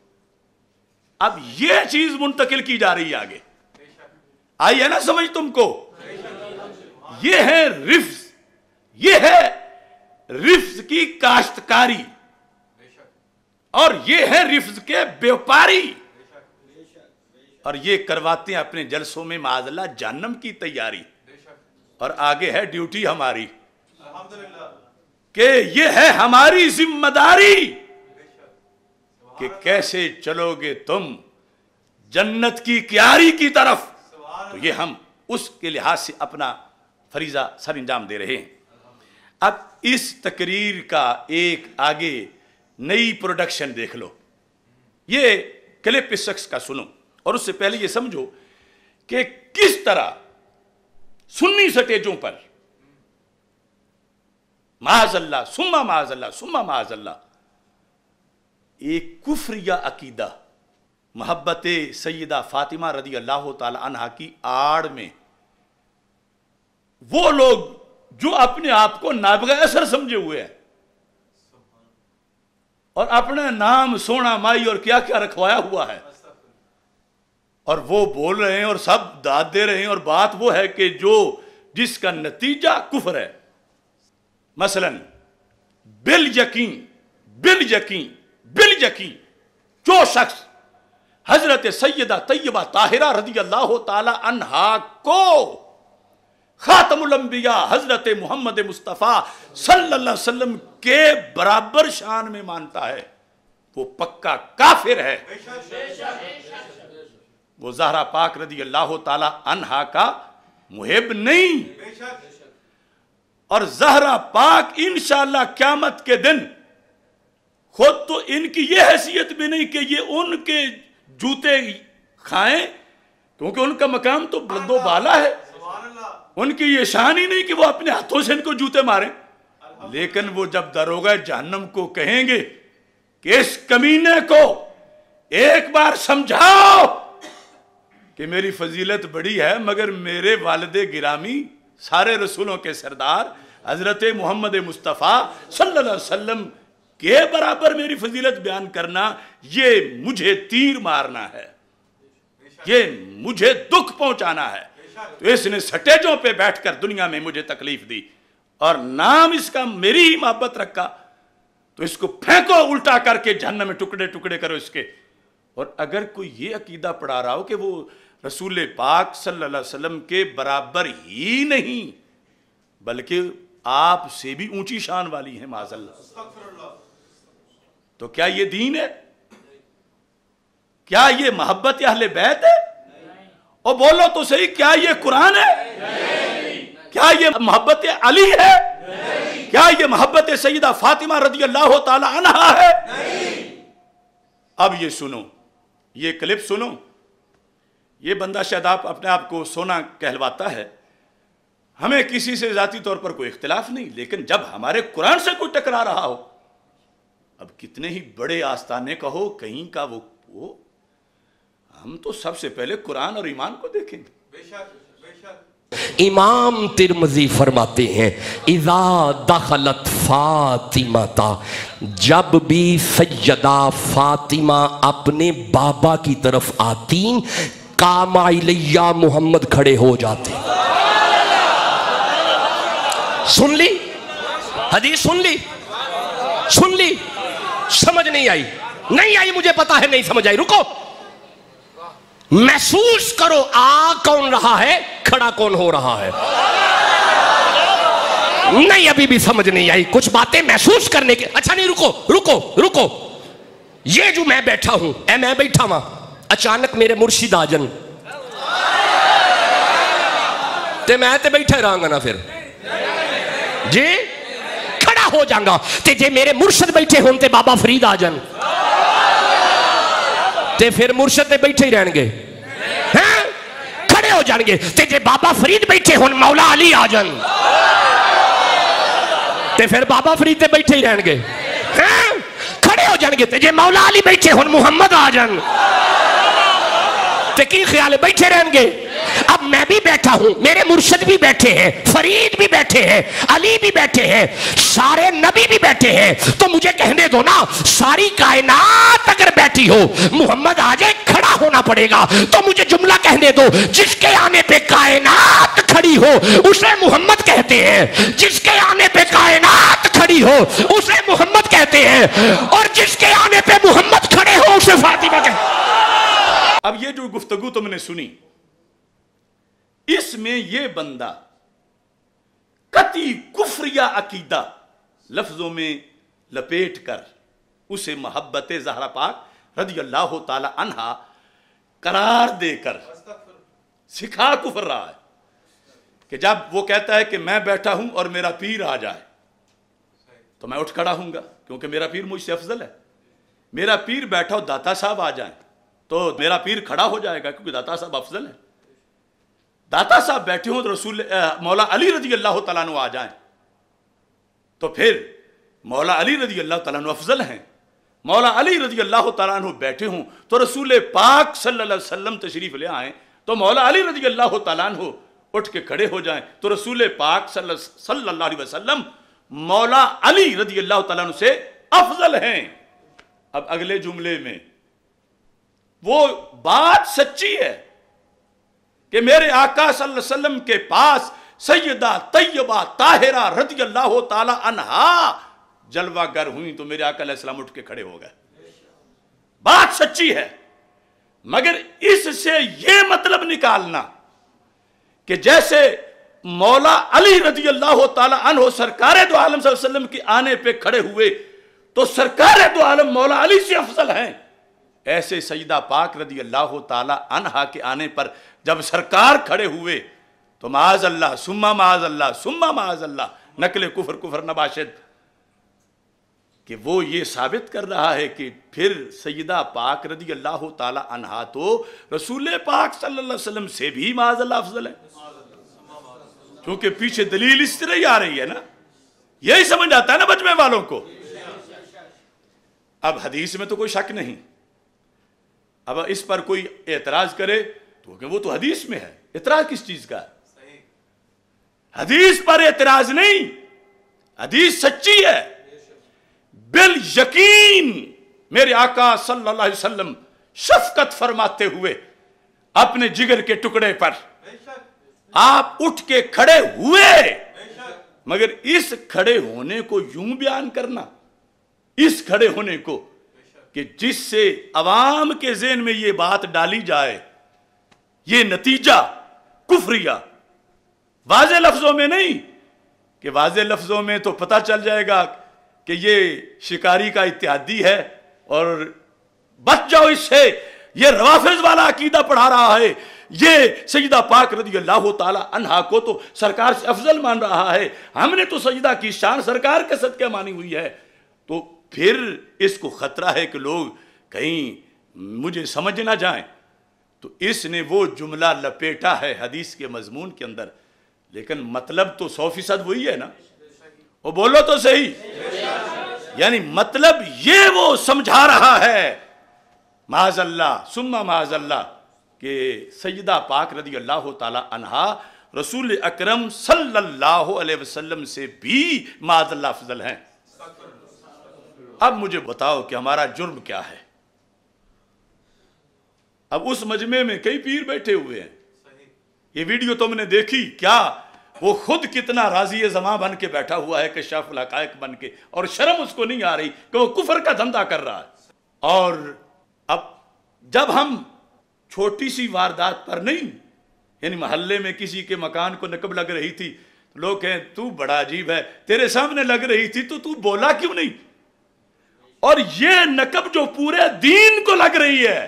اب یہ چیز منتقل کی جا رہی ہے آگے. آئی ہے نا سمجھ تم کو؟ یہ ہے رفظ، یہ ہے رفظ کی کاشتکاری اور یہ ہے رفظ کے بیوپاری. اور یہ کرواتے ہیں اپنے جلسوں میں معاذ اللہ جہنم کی تیاری. اور آگے ہے ڈیوٹی ہماری کہ یہ ہے ہماری ذمہ داری کہ کیسے چلو گے تم جنت کی کیاری کی طرف. تو یہ ہم اس کے لحاظ سے اپنا فریضہ سر انجام دے رہے ہیں. اب اس تقریر کا ایک آگے نئی پروڈکشن دیکھ لو. یہ کلپ اس شخص کا سنو اور اس سے پہلے یہ سمجھو کہ کس طرح سنی سٹیجوں پر معاذ اللہ ثم معاذ اللہ ثم معاذ اللہ ایک کفریہ عقیدہ محبت سیدہ فاطمہ رضی اللہ تعالی عنہا کی آڑ میں وہ لوگ جو اپنے آپ کو نابغہ اثر سمجھے ہوئے ہیں اور اپنا نام سونا مائی اور کیا کیا رکھوایا ہوا ہے اور وہ بول رہے ہیں اور سب داد دے رہے ہیں اور بات وہ ہے کہ جو جس کا نتیجہ کفر ہے. مثلا بالیقین جو شخص حضرت سیدہ طیبہ طاہرہ رضی اللہ تعالی عنہا کو خاتم الانبیاء حضرت محمد مصطفیٰ صلی اللہ علیہ وسلم کے برابر شان میں مانتا ہے وہ پکا کافر ہے. وہ زہرا پاک رضی اللہ تعالی عنہا کا محب نہیں. اور زہرا پاک انشاءاللہ قیامت کے دن خود تو ان کی یہ حیثیت بھی نہیں کہ یہ ان کے جوتے کھائیں کیونکہ ان کا مقام تو بلند و بالا ہے. ان کی یہ شان ہی نہیں کہ وہ اپنے ہاتھوں سے ان کو جوتے ماریں. لیکن وہ جب داروغہ جہنم کو کہیں گے کہ اس کمینے کو ایک بار سمجھاؤ کہ میری فضیلت بڑی ہے مگر میرے والد گرامی سارے رسولوں کے سردار حضرت محمد مصطفیٰ صلی اللہ علیہ وسلم کے برابر میری فضیلت بیان کرنا یہ مجھے تیر مارنا ہے، یہ مجھے دکھ پہنچانا ہے. تو اس نے سٹیجوں پہ بیٹھ کر دنیا میں مجھے تکلیف دی اور نام اس کا میری ہی محبت رکھا تو اس کو پھینکو الٹا کر کے جہنم میں ٹکڑے ٹکڑے کرو اس کے. اور اگر کوئی یہ عقیدہ پڑھا رہا ہو کہ وہ رسول پاک صلی اللہ علیہ وسلم کے برابر ہی نہیں بلکہ آپ سے بھی اونچی شان والی ہیں معاذ اللہ، تو کیا یہ دین ہے؟ کیا یہ محبت اہل بیت ہے؟ اور بولو تو صحیح، کیا یہ قرآن ہے؟ کیا یہ محبت علی ہے؟ کیا یہ محبت سیدہ فاطمہ رضی اللہ تعالی عنہا ہے؟ اب یہ سنو، یہ کلپ سنو. یہ بندہ شاید اپنے آپ کو سونا کہلواتا ہے. ہمیں کسی سے ذاتی طور پر کوئی اختلاف نہیں، لیکن جب ہمارے قرآن سے کوئی ٹکرا رہا ہو، اب کتنے ہی بڑے آستانے کا ہو، کہیں کا وہ ہم تو سب سے پہلے قرآن اور ایمان کو دیکھیں گے. امام ترمذی فرماتے ہیں اذا دخلت فاطمہ، جب بھی سیدہ فاطمہ اپنے بابا کی طرف آتی، قام الیہ محمد کھڑے ہو جاتے. سن لی حدیث، سن لی سمجھ نہیں آئی مجھے پتا ہے نہیں سمجھ آئی. رکو، محسوس کرو آ کون رہا ہے، کھڑا کون ہو رہا ہے. نہیں ابھی بھی سمجھ نہیں آئی، کچھ باتیں محسوس کرنے کے. اچھا نہیں، رکو. یہ جو میں بیٹھا ہوں، میں بیٹھا ہوں، اچانک میرے مرشد آ جن تے میں تے بیٹھا رہاں گا نا، پھر جی کھڑا ہو جاؤں گا. تے جے میرے مرشد بیٹھے ہوں تے بابا فرید آ جن تے پھر مرشد تے بیٹھے ہی رہن گے، کھڑے ہو جان گے. تے جے بابا فرید بیٹھے ہوں مولا علی آ جان تے پھر بابا فرید تے بیٹھے ہی رہن گے، کھڑے ہو جان گے. تے جے مولا علی بیٹھے ہوں محمد آ جان تے کی خیال ہے بیٹھے رہن گے. اب میں بھی بیٹھا ہوں، میرے مرشد بھی بیٹھے ہیں، فرید بھی بیٹھے ہیں، علی بھی بیٹھے ہیں، سارے نبی بھی بیٹھے ہیں. تو مجھے کہنے دو نا، ساری کائنات اگر بیٹھی ہو، محمد آ جائے کھڑا ہونا پڑے گا. تو مجھے جملہ کہنے دو، جس کے آنے پہ کائنات کھڑی ہو اسے محمد کہتے ہیں، جس کے آنے پہ کائنات کھڑی ہو اسے محمد کہتے ہیں، اور جس کے آنے پہ محمد کھڑے ہو اسے فاطمہ کہتے ہیں. اب یہ جو گفتگو تم نے سنی، اس میں یہ بندہ قطعی کفریہ عقیدہ لفظوں میں لپیٹ کر اسے محبت زہرا پاک رضی اللہ تعالی عنہا قرار دے کر سکھا کفر رہا ہے کہ جب وہ کہتا ہے کہ میں بیٹھا ہوں اور میرا پیر آ جائے تو میں اٹھ کھڑا ہوں گا، کیونکہ میرا پیر مجھ سے افضل ہے. میرا پیر بیٹھا ہو، داتا صاحب آ جائیں تو میرا پیر کھڑا ہو جائے گا، کیونکہ داتا صاحب افضل ہے. داتا صاحب بیٹھے ہوں تو رسول مولا علی رضی اللہ تعالیٰ عنہ آ جائیں تو پھر مولا علی رضی اللہ تعالیٰ عنہ افضل ہیں. مولا علی رضی اللہ تعالیٰ عنہ بیٹھے ہوں تو رسول پاک صلی اللہ علیہ وسلم تشریف لے آئیں تو مولا علی رضی اللہ تعالیٰ عنہ اٹھ کے کھڑے ہو جائیں تو رسول پاک صلی اللہ علیہ وسلم مولا علی رضی اللہ تعالیٰ عنہ سے افضل ہیں. اب اگلے جملے میں وہ بات سچی ہے کہ میرے آقا صلی اللہ علیہ وسلم کے پاس سیدہ طیبہ طاہرہ رضی اللہ تعالی عنہا جلوہ گر ہوئیں تو میرے آقا علیہ السلام اٹھ کے کھڑے ہو گئے. بات سچی ہے، مگر اس سے یہ مطلب نکالنا کہ جیسے مولا علی رضی اللہ تعالی عنہ سرکار دو عالم صلی اللہ علیہ وسلم کے آنے پہ کھڑے ہوئے تو سرکار دو عالم مولا علی سے افضل ہیں، ایسے سیدہ پاک رضی اللہ تعالی عنہا کے آنے پر جب سرکار کھڑے ہوئے تو معاذ اللہ ثم معاذ اللہ ثم معاذ اللہ نقل کفر نباشد کہ وہ یہ ثابت کر رہا ہے کہ پھر سیدہ پاک رضی اللہ تعالی عنہا تو رسول پاک صلی اللہ علیہ وسلم سے بھی معاذ اللہ افضل ہے. کیونکہ پیچھے دلیل اس طرح ہی آ رہی ہے نا، یہی سمجھ آتا ہے نا مجمع والوں کو. اب حدیث میں تو کوئی شک نہیں، اب اس پر کوئی اعتراض کرے تو کہ وہ تو حدیث میں ہے، اعتراض کس چیز کا ہے؟ حدیث پر اعتراض نہیں، حدیث سچی ہے. بالیقین میرے آقا صلی اللہ علیہ وسلم شفقت فرماتے ہوئے اپنے جگر کے ٹکڑے پر آپ اٹھ کے کھڑے ہوئے، مگر اس کھڑے ہونے کو یوں بیان کرنا، اس کھڑے ہونے کو کہ جس سے عوام کے ذہن میں یہ بات ڈالی جائے، یہ نتیجہ کفریہ واضح لفظوں میں نہیں کہ واضح لفظوں میں تو پتہ چل جائے گا کہ یہ شکاری کا اتحادی ہے اور بچ جاؤ اس سے، یہ روافظ والا عقیدہ پڑھا رہا ہے، یہ سیدہ پاک رضی اللہ تعالی عنہا کو تو سرکار سے افضل مان رہا ہے، ہم نے تو سجدہ کی شان سرکار کے صدقے مانی ہوئی ہے، تو پھر اس کو خطرہ ہے کہ لوگ کہیں مجھے سمجھ نہ جائیں، تو اس نے وہ جملہ لپیٹا ہے حدیث کے مضمون کے اندر، لیکن مطلب تو 100% وہی ہے نا، وہ بولو تو صحیح، یعنی مطلب یہ وہ سمجھا رہا ہے معاذ اللہ ثم معاذ اللہ کہ سیدہ پاک رضی اللہ تعالی عنہا رسول اکرم صلی اللہ علیہ وسلم سے بھی معاذ اللہ افضل ہیں۔ اب مجھے بتاؤ کہ ہمارا جرم کیا ہے؟ اب اس مجمع میں کئی پیر بیٹھے ہوئے ہیں، یہ ویڈیو تم نے دیکھی کیا؟ وہ خود کتنا راضی زماں بن کے بیٹھا ہوا ہے کشاف الحقائق بن کے، اور شرم اس کو نہیں آ رہی کہ وہ کفر کا دھندا کر رہا ہے۔ اور اب جب ہم چھوٹی سی واردات پر نہیں، یعنی محلے میں کسی کے مکان کو نقب لگ رہی تھی، لوگ کہیں تو بڑا عجیب ہے، تیرے سامنے لگ رہی تھی تو بولا کیوں نہیں؟ اور یہ نقب جو پورے دین کو لگ رہی ہے،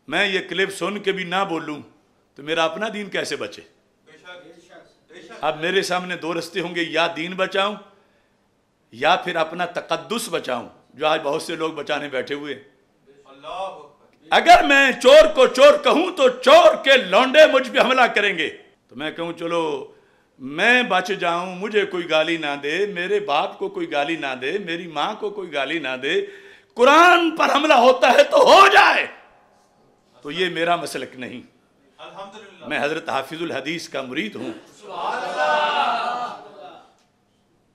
میں یہ کلپ سن کے بھی نہ بولوں تو میرا اپنا دین کیسے بچے؟ اب میرے سامنے دو رستے ہوں گے، یا دین بچاؤں یا پھر اپنا تقدس بچاؤں، جو آج بہت سے لوگ بچانے بیٹھے ہوئے۔ اگر میں چور کو چور کہوں تو چور کے لونڈے مجھ پہ حملہ کریں گے، تو میں کہوں چلو میں بچ جاؤں، مجھے کوئی گالی نہ دے، میرے باپ کو کوئی گالی نہ دے، میری ماں کو کوئی گالی نہ دے، قرآن پر حملہ ہوتا ہے تو ہو جائے، تو یہ میرا مسلک نہیں۔ میں حضرت حافظ الحدیث کا مرید ہوں،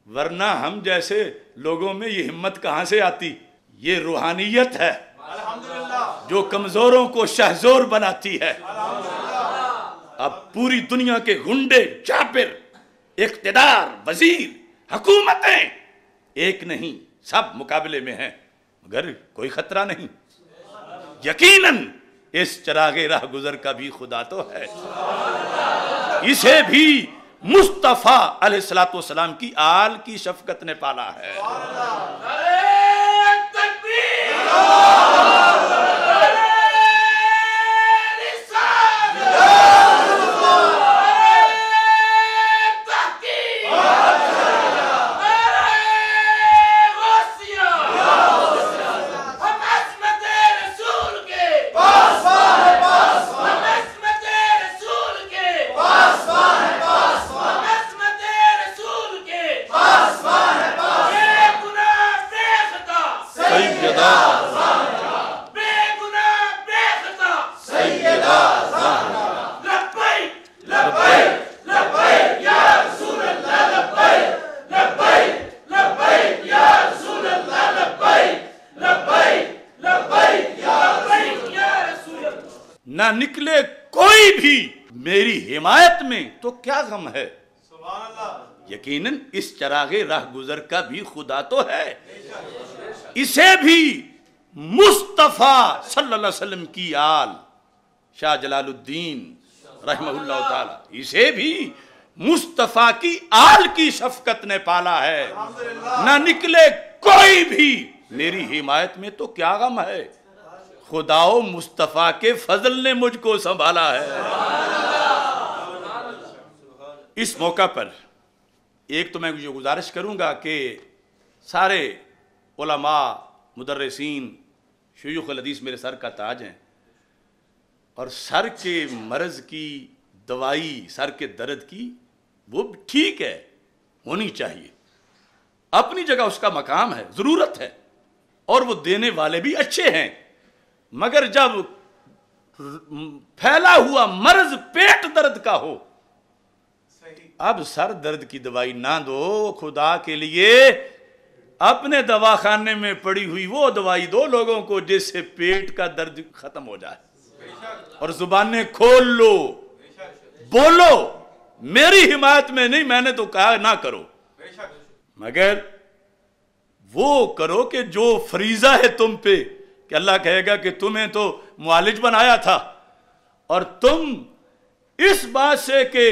ورنہ ہم جیسے لوگوں میں یہ ہمت کہاں سے آتی؟ یہ روحانیت ہے جو کمزوروں کو شہزور بناتی ہے۔ اب پوری دنیا کے گنڈے، چاپر، اقتدار، وزیر، حکومتیں ایک نہیں، سب مقابلے میں ہیں، مگر کوئی خطرہ نہیں۔ یقیناً اس چراغ راہ گزر کا بھی خدا تو ہے، اسے بھی مصطفیٰ علیہ السلام کی آل کی شفقت نے پالا ہے۔ نہ نکلے کوئی بھی میری حمایت میں تو کیا غم ہے؟ یقیناً اس چراغ راہ گزر کا بھی خدا تو ہے، اسے بھی مصطفیٰ صلی اللہ علیہ وسلم کی آل شاہ جلال الدین رحمہ اللہ تعالی، اسے بھی مصطفیٰ کی آل کی شفقت نے پالا ہے۔ نہ نکلے کوئی بھی میری حمایت میں تو کیا غم ہے، خدا و مصطفیٰ کے فضل نے مجھ کو سنبھالا ہے۔ اس موقع پر ایک تو میں یہ گزارش کروں گا کہ سارے علماء، مدرسین، شیوخ الحدیث میرے سر کا تاج ہیں، اور سر کے مرض کی دوائی، سر کے درد کی، وہ ٹھیک ہے، ہونی چاہیے، اپنی جگہ اس کا مقام ہے، ضرورت ہے، اور وہ دینے والے بھی اچھے ہیں، مگر جب پھیلا ہوا مرض پیٹ درد کا ہو، اب سر درد کی دوائی نہ دو، خدا کے لیے اپنے دواخانے میں پڑی ہوئی وہ دوائی دو لوگوں کو جس سے پیٹ کا درد ختم ہو جائے، اور زبانیں کھول لو، بولو، میری حمایت میں نہیں، میں نے تو کہا نہ کرو، مگر وہ کرو کہ جو فریضہ ہے تم پہ، کہ اللہ کہے گا کہ تمہیں تو معالج بنایا تھا، اور تم اس بات سے کہ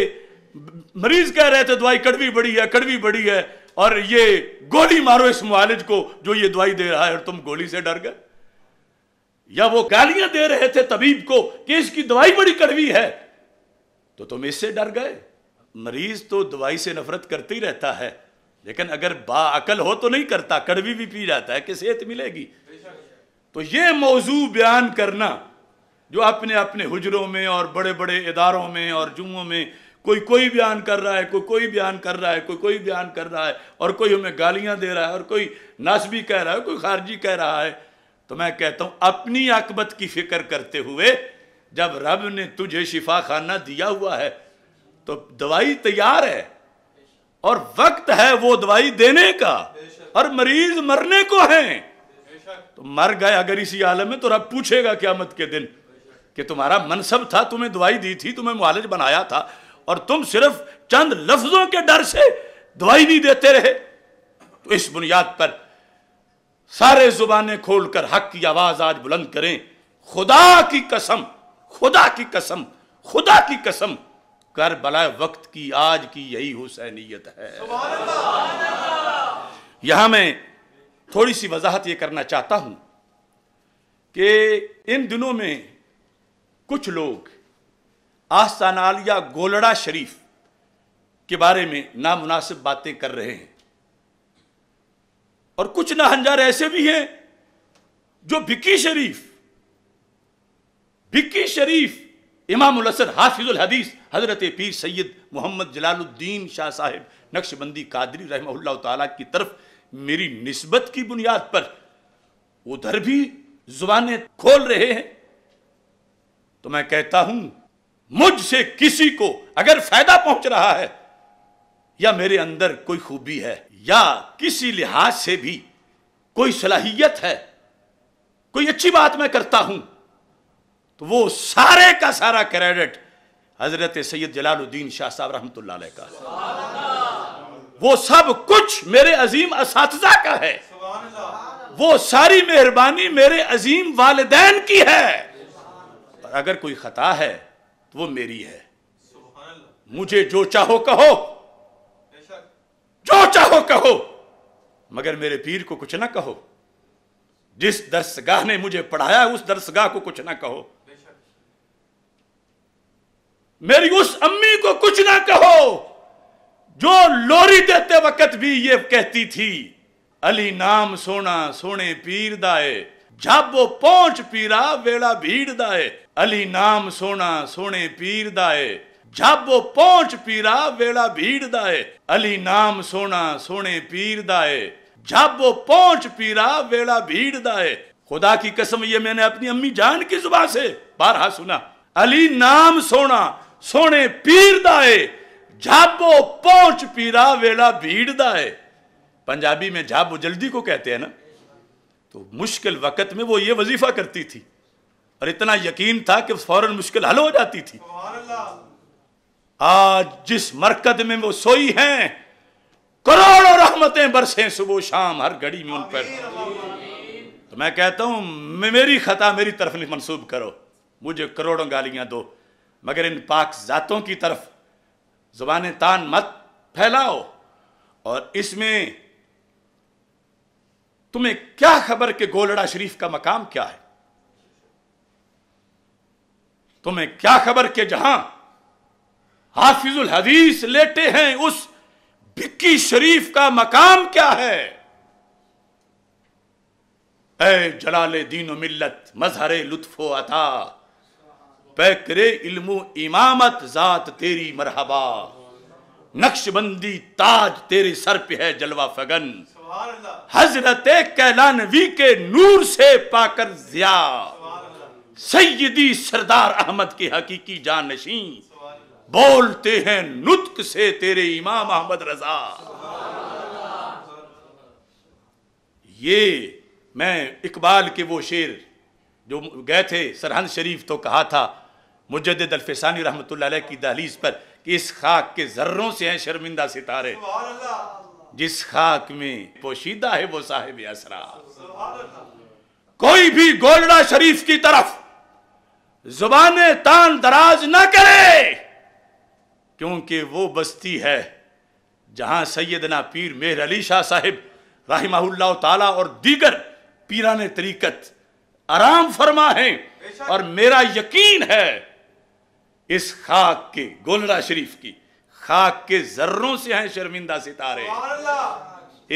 مریض کہہ رہے تھے دوائی کڑوی بڑی ہے، کڑوی بڑی ہے، اور یہ گولی مارو اس معالج کو جو یہ دوائی دے رہا ہے، اور تم گولی سے ڈر گئے۔ یا وہ گالیاں دے رہے تھے طبیب کو کہ اس کی دوائی بڑی کڑوی ہے، تو تم اس سے ڈر گئے؟ مریض تو دوائی سے نفرت کرتے ہی رہتا ہے، لیکن اگر باعقل ہو تو نہیں کرتا، کڑوی بھی پی جاتا ہے کہ صحت ملے گی۔ تو یہ موضوع بیان کرنا جو اپنے اپنے حجروں میں اور بڑے بڑے اداروں میں اور جمعوں میں کوئی بیان کر رہا ہے، کوئی بیان کر رہا ہے، کوئی بیان کر رہا ہے، اور کوئی ہمیں گالیاں دے رہا ہے، اور کوئی ناسبی کہہ رہا ہے، کوئی خارجی کہہ رہا ہے، تو میں کہتا ہوں اپنی عاقبت کی فکر کرتے ہوئے جب رب نے تجھے شفا خانہ دیا ہوا ہے تو دوائی تیار ہے اور وقت ہے وہ دوائی دینے کا، اور مریض مرنے کو ہیں، تو مر گئے اگر اسی عالم میں تو رب پوچھے گا قیامت کے دن کہ تمہارا منصب تھا، تمہیں دوائی دی تھی، تمہیں معالج بنایا تھا، اور تم صرف چند لفظوں کے ڈر سے دوائی نہیں دیتے رہے۔ تو اس بنیاد پر سارے زبانیں کھول کر حق کی آواز آج بلند کریں، خدا کی قسم، خدا کی قسم، خدا کی قسم، کربلا وقت کی آج کی یہی حسینیت ہے۔ یہاں میں تھوڑی سی وضاحت یہ کرنا چاہتا ہوں کہ ان دنوں میں کچھ لوگ آستان عالیہ گولڑا شریف کے بارے میں نامناسب باتیں کر رہے ہیں، اور کچھ ناہنجار ایسے بھی ہیں جو بھکی شریف امام الاسر حافظ الحدیث حضرت پیر سید محمد جلال الدین شاہ صاحب نقشبندی قادری رحمہ اللہ تعالیٰ کی طرف میری نسبت کی بنیاد پر ادھر بھی زبانیں کھول رہے ہیں، تو میں کہتا ہوں مجھ سے کسی کو اگر فائدہ پہنچ رہا ہے، یا میرے اندر کوئی خوبی ہے، یا کسی لحاظ سے بھی کوئی صلاحیت ہے، کوئی اچھی بات میں کرتا ہوں، تو وہ سارے کا سارا کریڈٹ حضرت سید جلال الدین شاہ صاحب رحمۃ اللہ علیہ کا، وہ سب کچھ میرے عظیم اساتذہ کا ہے، وہ ساری مہربانی میرے عظیم والدین کی ہے، اور اگر کوئی خطا ہے تو وہ میری ہے۔ مجھے جو چاہو کہو، جو چاہو کہو، مگر میرے پیر کو کچھ نہ کہو، جس درسگاہ نے مجھے پڑھایا اس درسگاہ کو کچھ نہ کہو، میری اس امی کو کچھ نہ کہو جو لوری دیتے وقت بھی یہ کہتی تھی، علی نام سونا سونے پیر دائے، جب وہ پہنچ پیرا ویڑا بھیڑ دائے، علی نام سونا سونے پیر دائے، جب وہ پہنچ پیرا ویڑا بھیڑ دائے، علی نام سونا سونے پیر دائے، جب وہ پہنچ پیرا ویڑا بھیڑ دائے۔ خدا کی قسم یہ میں نے اپنی امی جان کی زبان سے بارہا سنا، علی نام سونا سونے پیر دائے، جب وہ پہنچ پیرا ویڑا بھیڑ دائے۔ پنجابی میں جاب و جلدی کو کہتے ہیں نا، تو مشکل وقت میں وہ یہ وظیفہ کرتی تھی، اور اتنا یقین تھا کہ فوراً مشکل حل ہو جاتی تھی۔ آج جس مرکز میں وہ سوئی ہیں، کروڑوں رحمتیں برسیں صبح و شام ہر گھڑی میں ان پر، تو میں کہتا ہوں میری خطا میری طرف نہیں منسوب کرو، مجھے کروڑوں گالیاں دو، مگر ان پاک ذاتوں کی طرف زبان تان مت پھیلاؤ۔ اور اس میں تمہیں کیا خبر کہ گولڑا شریف کا مقام کیا ہے؟ تمہیں کیا خبر کہ جہاں حافظ الحدیث لیٹے ہیں اس بھکی شریف کا مقام کیا ہے؟ اے جلال دین و ملت مظہر لطف و عطا، پیکر علم و امامت ذات تیری مرحبا، نقش بندی تاج تیرے سر پہ ہے جلوہ فگن، حضرت کیلانوی کے نور سے پا کر ضیا، سیدی سردار احمد کے حقیقی جانشین، بولتے ہیں نطق سے تیرے امام احمد رضا۔ یہ میں اقبال کے وہ شعر جو گئے تھے سرہند شریف تو کہا تھا مجدد الفسانی رحمت اللہ علیہ کی دہلیز پر کہ اس خاک کے ذروں سے ہیں شرمندہ ستارے، جس خاک میں پوشیدہ ہے وہ صاحب اسرار۔ کوئی بھی گولڑا شریف کی طرف زبانیں تان دراز نہ کرے، کیونکہ وہ بستی ہے جہاں سیدنا پیر مہر علی شاہ صاحب رحمہ اللہ تعالی اور دیگر پیران طریقت آرام فرما ہیں، اور میرا یقین ہے اس خاک کے گولڑا شریف کی خاک کے ذروں سے ہیں شرمندہ ستارے،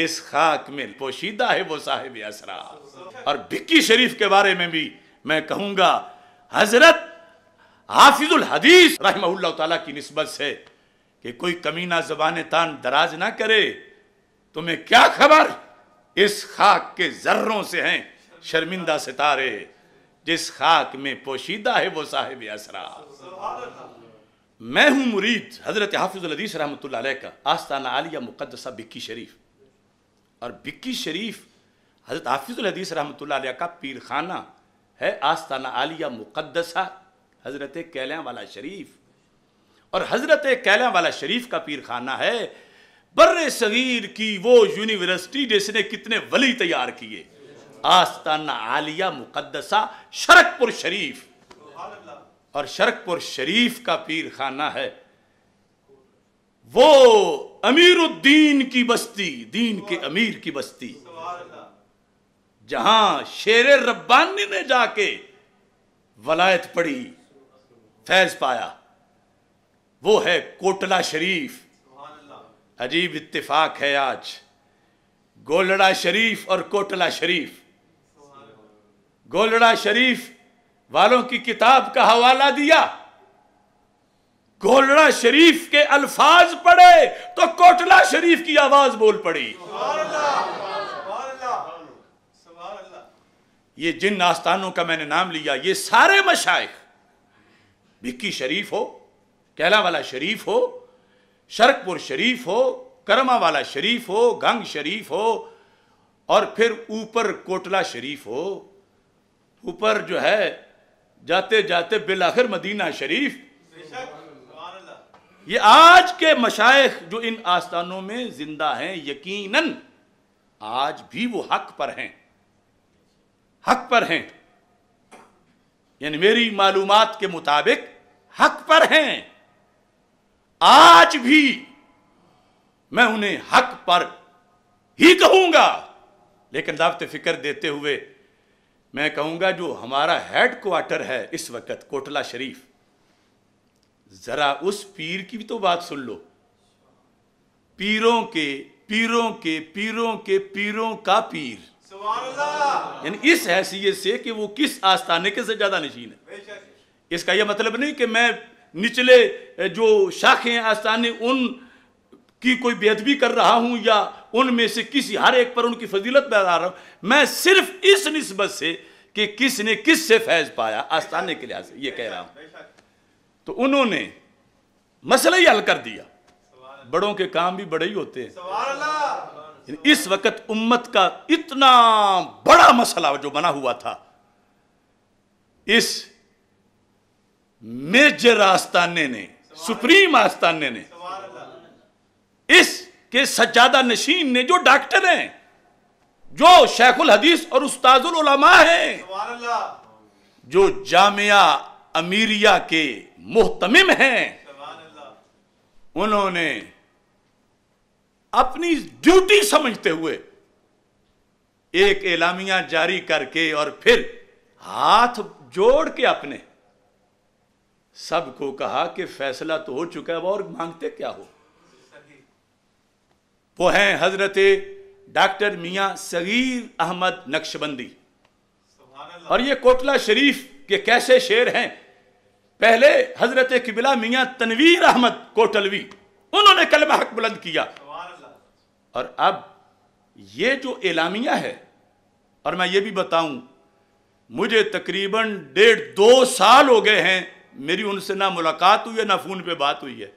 اس خاک میں پوشیدہ ہے وہ صاحب اسرار۔ اور بھکی شریف کے بارے میں بھی میں کہوں گا، حضرت حافظ الحدیث رحمہ اللہ تعالیٰ کی نسبت سے کہ کوئی کمینہ زبان تان دراز نہ کرے، تمہیں کیا خبر، اس خاک کے ذروں سے ہیں شرمندہ ستارے، جس خاک میں پوشیدہ ہے وہ صاحب اسرار۔ میں ہوں مرید حضرت حافظ الحدیث رحمۃ اللہ علیہ کا، آستانہ عالیہ مقدسہ بھکی شریف، اور بھکی شریف حضرت حافظ الحدیث رحمۃ اللہ علیہ کا پیر خانہ ہے، آستانہ عالیہ مقدسہ حضرت کیلیاں والا شریف، اور حضرت کیلیاں والا شریف کا پیر خانہ ہے بر صغیر کی وہ یونیورسٹی جس نے کتنے ولی تیار کیے، آستانہ عالیہ مقدسہ شرک پور شریف، اور شرک پور شریف کا پیر خانہ ہے وہ امیر الدین کی بستی، دین کے امیر کی بستی، جہاں شیر ربانی نے جا کے ولایت پڑھی، فیض پایا، وہ ہے کوٹلہ شریف۔ عجیب اتفاق ہے آج گولڑا شریف اور کوٹلہ شریف، گولڑا شریف والوں کی کتاب کا حوالہ دیا، گولڑا شریف کے الفاظ پڑھے تو کوٹلہ شریف کی آواز بول پڑی۔ یہ جن آستانوں کا میں نے نام لیا، یہ سارے مشائخ، بھکی شریف ہو، کیلا والا شریف ہو، شرک پور شریف ہو، کرما والا شریف ہو، گنگ شریف ہو، اور پھر اوپر کوٹلہ شریف ہو، اوپر جو ہے جاتے جاتے بالآخر مدینہ شریف، یہ آج کے مشائخ جو ان آستانوں میں زندہ ہیں، یقیناً آج بھی وہ حق پر ہیں، حق پر ہیں، یعنی میری معلومات کے مطابق حق پر ہیں، آج بھی میں انہیں حق پر ہی کہوں گا، لیکن دعوت فکر دیتے ہوئے میں کہوں گا جو ہمارا ہیڈ کوارٹر ہے اس وقت کوٹلہ شریف، ذرا اس پیر کی بھی تو بات سن لو، پیروں کے پیروں کے پیروں کے پیروں کا پیر، یعنی اس حیثیت سے کہ وہ کس آستانے کے سے زیادہ نشین ہے۔ اس کا یہ مطلب نہیں کہ میں نچلے جو شاخیں آستانے ان کی کوئی بے ادبی کر رہا ہوں یا ان میں سے کسی ہر ایک پر ان کی فضیلت بیان رہا ہوں، میں صرف اس نسبت سے کہ کس نے کس سے فیض پایا آستانے کے لحاظ سے یہ کہہ رہا ہوں۔ تو انہوں نے مسئلہ ہی حل کر دیا، بڑوں کے کام بھی بڑے ہی ہوتے ہیں۔ اس وقت امت کا اتنا بڑا مسئلہ جو بنا ہوا تھا، اس میجر آستانے نے، سپریم آستانے نے، اس کے سجادہ نشین نے، جو ڈاکٹر ہیں، جو شیخ الحدیث اور استاذ العلماء ہیں، جو جامعہ امیریہ کے محتمم ہیں، انہوں نے اپنی ڈیوٹی سمجھتے ہوئے ایک اعلامیہ جاری کر کے اور پھر ہاتھ جوڑ کے اپنے سب کو کہا کہ فیصلہ تو ہو چکا ہے، اور مانگتے کیا ہو۔ وہ ہیں حضرت ڈاکٹر میاں صغیر احمد نقشبندی، اور یہ کوٹلہ شریف کے کیسے شعر ہیں۔ پہلے حضرت قبلہ میاں تنویر احمد کوٹلوی، انہوں نے کلمہ حق بلند کیا، اور اب یہ جو اعلامیہ ہے، اور میں یہ بھی بتاؤں مجھے تقریباً 1.5-2 سال ہو گئے ہیں میری ان سے نہ ملاقات ہوئی ہے نہ فون پہ بات ہوئی ہے،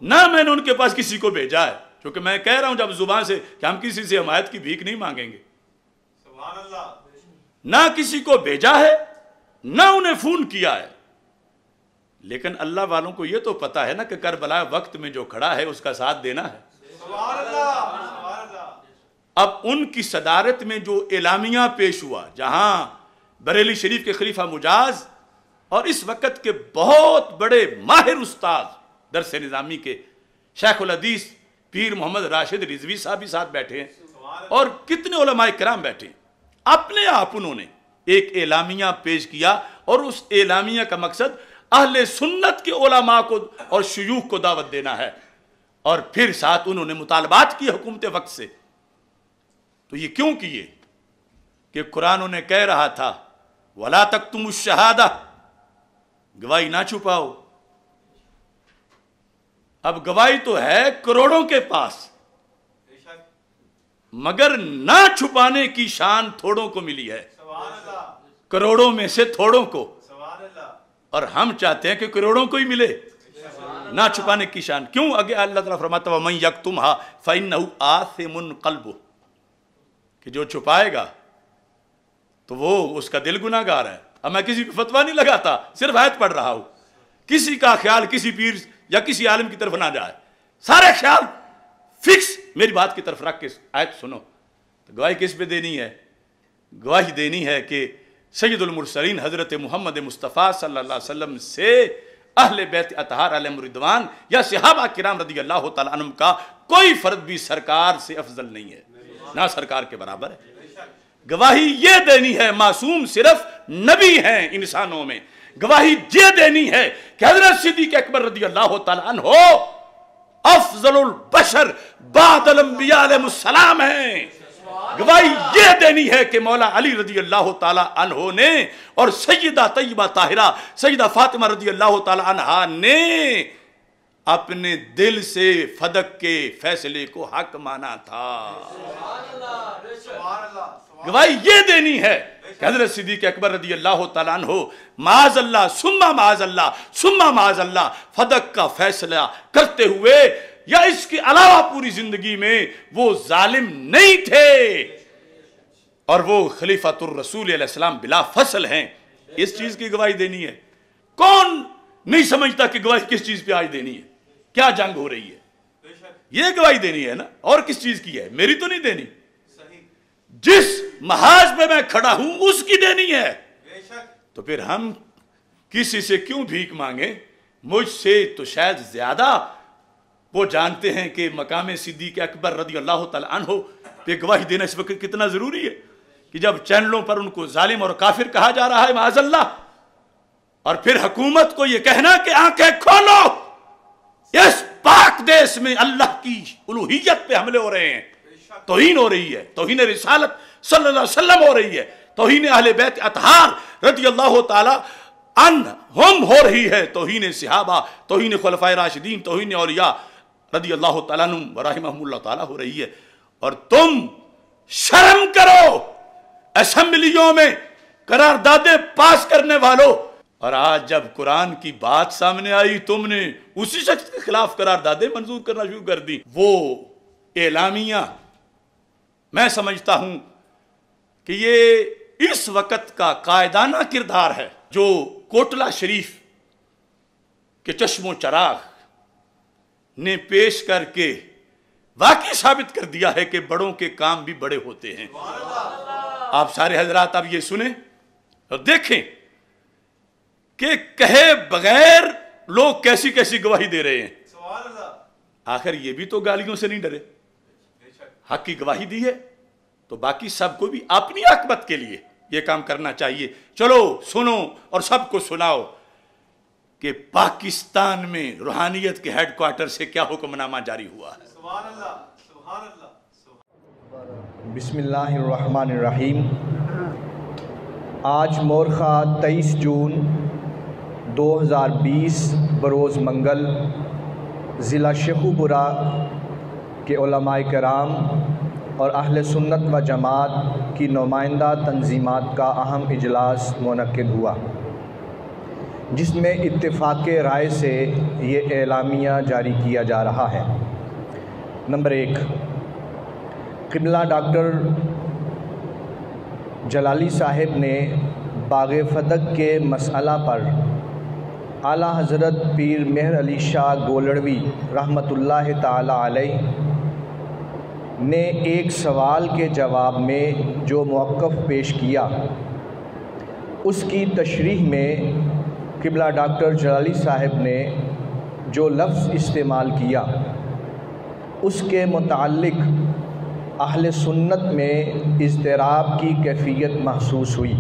نہ میں نے ان کے پاس کسی کو بھیجا ہے، کیونکہ میں کہہ رہا ہوں جب زبان سے کہ ہم کسی سے حمایت کی بھیک نہیں مانگیں گے، نہ کسی کو بھیجا ہے نہ انہیں فون کیا ہے، لیکن اللہ والوں کو یہ تو پتا ہے نا کہ کربلا وقت میں جو کھڑا ہے اس کا ساتھ دینا ہے۔ اب ان کی صدارت میں جو اعلامیہ پیش ہوا، جہاں بریلی شریف کے خلیفہ مجاز اور اس وقت کے بہت بڑے ماہر استاد درس نظامی کے شیخ الحدیث پیر محمد راشد رضوی صاحب بھی ساتھ بیٹھے ہیں، اور کتنے علماء کرام بیٹھے ہیں۔ اپنے آپ انہوں نے ایک اعلامیہ پیش کیا اور اس اعلامیہ کا مقصد اہل سنت کے علماء کو اور شیوخ کو دعوت دینا ہے، اور پھر ساتھ انہوں نے مطالبات کی حکومت وقت سے۔ تو یہ کیوں کیے کہ قرآن انہیں کہہ رہا تھا وَلَا تَكْتُمُوا الشَّهَادَةَ، گواہی نہ چھپاؤ۔ اب گواہی تو ہے کروڑوں کے پاس، مگر نہ چھپانے کی شان تھوڑوں کو ملی ہے، کروڑوں میں سے تھوڑوں کو، اور ہم چاہتے ہیں کہ کروڑوں کو ہی ملے نہ چھپانے کی شان۔ کیوں؟ آگے اللہ تعالیٰ فرماتا ہے وَمَن يَكْتُمْهَا فَإِنَّهُ آثِمٌ قَلْبُهُ، کہ جو چھپائے گا تو وہ اس کا دل گناہ گار ہے۔ اب میں کسی پہ فتویٰ نہیں لگاتا، صرف آیت پڑھ رہا ہوں، کسی کا خیال کسی پیر یا کسی عالم کی طرف نہ جائے، سارے خیال فکس میری بات کی طرف رکھ کے آیت سنو۔ تو گواہی کس پہ دینی ہے؟ گواہی دینی ہے کہ سید المرسلین حضرت محمد مصطفیٰ صلی اللہ علیہ وسلم سے اہل بیت اطہار علیہم الرضوان یا صحابہ کرام رضی اللہ تعالیٰ عنہم کا کوئی فرد بھی سرکار سے افضل نہیں ہے، نہ سرکار کے برابر ہے۔ گواہی یہ دینی ہے، معصوم صرف نبی ہیں انسانوں میں، گواہی یہ دینی ہے کہ حضرت صدیق اکبر رضی اللہ تعالیٰ عنہ افضل البشر بعد الانبیاء علیہ السلام ہیں۔ گواہی یہ دینی ہے کہ مولا علی رضی اللہ تعالیٰ عنہ نے اور سیدہ طیبہ طاہرہ سیدہ فاطمہ رضی اللہ تعالیٰ عنہ نے اپنے دل سے فدق کے فیصلے کو حق مانا تھا۔ گواہی یہ دینی ہے کہ حضرت صدیق اکبر رضی اللہ تعالیٰ عنہ معاذ اللہ ثم معاذ اللہ ثم معاذ اللہ فدق کا فیصلہ کرتے ہوئے یا اس کے علاوہ پوری زندگی میں وہ ظالم نہیں تھے، اور وہ خلیفۃ الرسول علیہ السلام بلا فصل ہیں۔ اس چیز کی گواہی دینی ہے۔ کون نہیں سمجھتا کہ گواہی کس چیز پہ آج دینی ہے؟ کیا جنگ ہو رہی ہے؟ یہ گواہی دینی ہے نا، اور کس چیز کی ہے؟ میری تو نہیں دینی، جس محاذ پہ میں کھڑا ہوں اس کی دینی ہے۔ تو پھر ہم کسی سے کیوں بھیک مانگیں؟ مجھ سے تو شاید زیادہ وہ جانتے ہیں کہ مقام صدیق اکبر رضی اللہ تعالیٰ عنہ پہ گواہی دینا اس وقت کتنا ضروری ہے، کہ جب چینلوں پر ان کو ظالم اور کافر کہا جا رہا ہے معاذ اللہ، اور پھر حکومت کو یہ کہنا کہ آنکھیں کھولو، اس پاک دیس میں اللہ کی الوہیت پہ حملے ہو رہے ہیں، توہین ہو رہی ہے، توہین رسالت صلی اللہ علیہ وسلم ہو رہی ہے، توہین اہل بیت اطہار رضی اللہ تعالیٰ عنہم ہو رہی ہے، توہین صحابہ، توہین خلفائے راشدین، توہین اولیاء رضی اللہ تعالیٰ عنہم ورحمہم اللہ تعالیٰ ہو رہی ہے، اور تم شرم کرو اسمبلیوں میں قراردادیں پاس کرنے والوں۔ اور آج جب قرآن کی بات سامنے آئی تم نے اسی شخص کے خلاف قراردادیں منظور کرنا شروع کر دی۔ وہ اعلامیہ میں سمجھتا ہوں کہ یہ اس وقت کا قائدانہ کردار ہے جو کوٹلہ شریف کے چشم و چراغ نے پیش کر کے واقعی ثابت کر دیا ہے کہ بڑوں کے کام بھی بڑے ہوتے ہیں۔ آپ سارے حضرات اب یہ سنیں اور دیکھیں کہ کہے بغیر لوگ کیسی کیسی گواہی دے رہے ہیں۔ آخر یہ بھی تو گالیوں سے نہیں ڈرے، حق کی گواہی دی ہے تو باقی سب کو بھی اپنی عاقبت کے لیے یہ کام کرنا چاہیے۔ چلو سنو اور سب کو سناؤ کہ پاکستان میں روحانیت کے ہیڈ کوارٹر سے کیا حکم نامہ جاری ہوا ہے۔ بسم اللہ الرحمن الرحیم۔ آج مورخہ 23 جون 2020 بروز منگل ضلع شیخوپورہ کے علماء کرام اور اہل سنت و جماعت کی نمائندہ تنظیمات کا اہم اجلاس منعقد ہوا، جس میں اتفاق رائے سے یہ اعلامیہ جاری کیا جا رہا ہے۔ نمبر 1، قبلہ ڈاکٹر جلالی صاحب نے باغ فدق کے مسئلہ پر اعلیٰ حضرت پیر مہر علی شاہ گولڑوی رحمۃ اللہ تعالی علیہ نے ایک سوال کے جواب میں جو موقف پیش کیا، اس کی تشریح میں قبلہ ڈاکٹر جلالی صاحب نے جو لفظ استعمال کیا اس کے متعلق اہل سنت میں اضطراب کی کیفیت محسوس ہوئی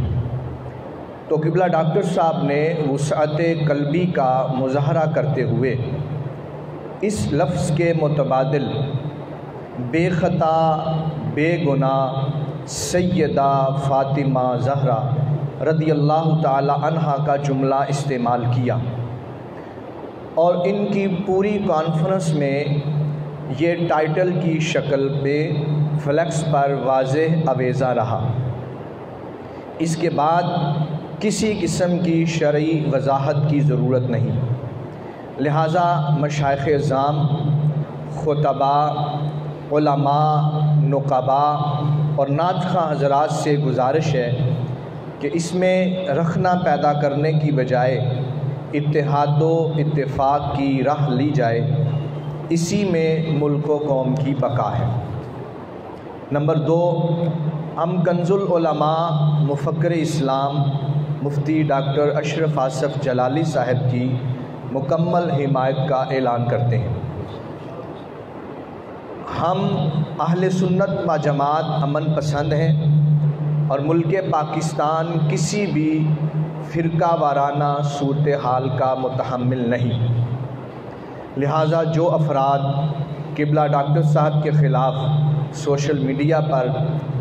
تو قبلہ ڈاکٹر صاحب نے وسعت قلبی کا مظاہرہ کرتے ہوئے اس لفظ کے متبادل بے خطا بے گناہ سیدہ فاطمہ زہرا رضی اللہ تعالی عنہا کا جملہ استعمال کیا، اور ان کی پوری کانفرنس میں یہ ٹائٹل کی شکل پہ فلیکس پر واضح آویزہ رہا۔ اس کے بعد کسی قسم کی شرعی وضاحت کی ضرورت نہیں، لہٰذا مشائخ اعظام، خطباء، علماء، نقباء اور نعت خواں حضرات سے گزارش ہے کہ اس میں رخنہ پیدا کرنے کی بجائے اتحاد و اتفاق کی راہ لی جائے، اسی میں ملک و قوم کی بقا ہے۔ نمبر 2، ہم کنز العلماء مفکر اسلام مفتی ڈاکٹر اشرف آصف جلالی صاحب کی مکمل حمایت کا اعلان کرتے ہیں۔ ہم اہل سنت و جماعت امن پسند ہیں اور ملک پاکستان کسی بھی فرقہ وارانہ صورتحال کا متحمل نہیں، لہٰذا جو افراد قبلہ ڈاکٹر صاحب کے خلاف سوشل میڈیا پر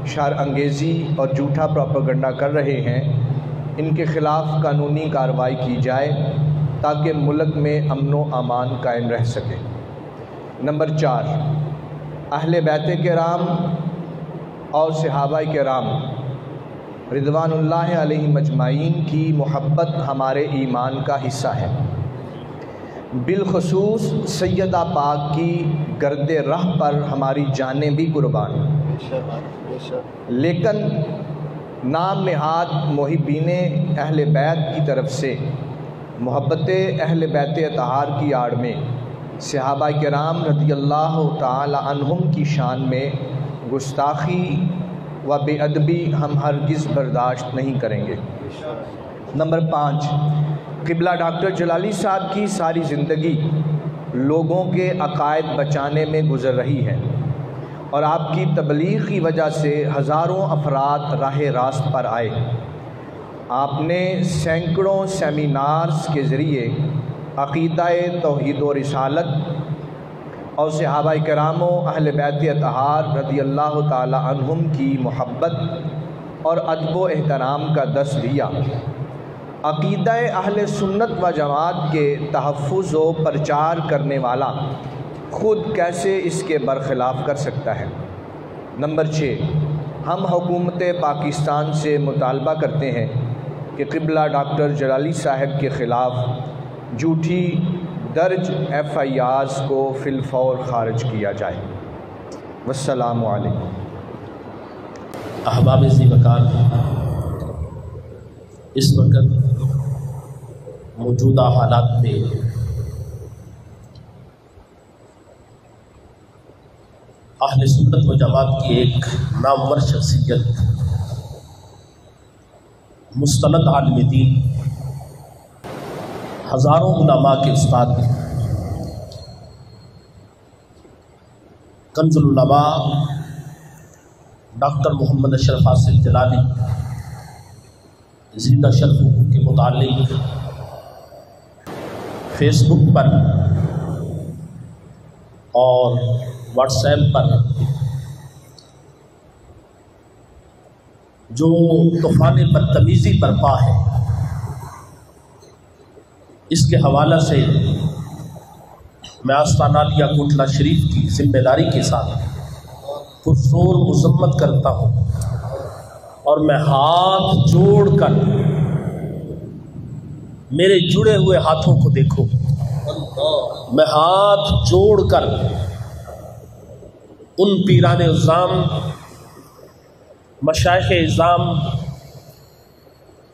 شر انگیزی اور جھوٹا پروپیگنڈا کر رہے ہیں، ان کے خلاف قانونی کارروائی کی جائے تاکہ ملک میں امن و امان قائم رہ سکے۔ نمبر 4، اہل بیت کرام اور صحابہ کرام رضوان اللہ علیہم اجمعین کی محبت ہمارے ایمان کا حصہ ہے، بالخصوص سیدہ پاک کی گرد راہ پر ہماری جانیں بھی قربان، لیکن نام نہاد محبین اہل بیت کی طرف سے محبت اہل بیت اطہار کی آڑ میں صحابہ کرام رضی اللہ تعالی عنہم کی شان میں گستاخی و بے ادبی ہم ہرگز برداشت نہیں کریں گے۔ نمبر 5، قبلہ ڈاکٹر جلالی صاحب کی ساری زندگی لوگوں کے عقائد بچانے میں گزر رہی ہے، اور آپ کی تبلیغ کی وجہ سے ہزاروں افراد راہ راست پر آئے۔ آپ نے سینکڑوں سیمینارز کے ذریعے عقیدہ توحید و رسالت اور صحابہ کرام و اہل بیت اطہار رضی اللہ تعالی عنہم کی محبت اور ادب و احترام کا درس دیا۔ عقیدہ اہل سنت و جماعت کے تحفظ و پرچار کرنے والا خود کیسے اس کے برخلاف کر سکتا ہے؟ نمبر 6، ہم حکومت پاکستان سے مطالبہ کرتے ہیں کہ قبلہ ڈاکٹر جلالی صاحب کے خلاف جھوٹی درج FIRs کو فی الفور خارج کیا جائے۔ والسلام علیکم۔ احباب ذی وقار، اس وقت موجودہ حالات میں اہل سنت و جماعت کی ایک نامور شخصیت، مستند عالم دین، ہزاروں علماء کے استاد، کنز العلماء ڈاکٹر محمد اشرف آصف جلالی زندہ شرف کے متعلق فیس بک پر اور واٹس ایپ پر جو طوفان بدتمیزی برپا ہے، اس کے حوالے سے میں آستانہ عالیہ کوٹلہ شریف کی ذمہ داری کے ساتھ پرزور مذمت کرتا ہوں، اور میں ہاتھ جوڑ کر، میرے جڑے ہوئے ہاتھوں کو دیکھو، میں ہاتھ جوڑ کر ان پیران اعظام، مشائخ اعظام،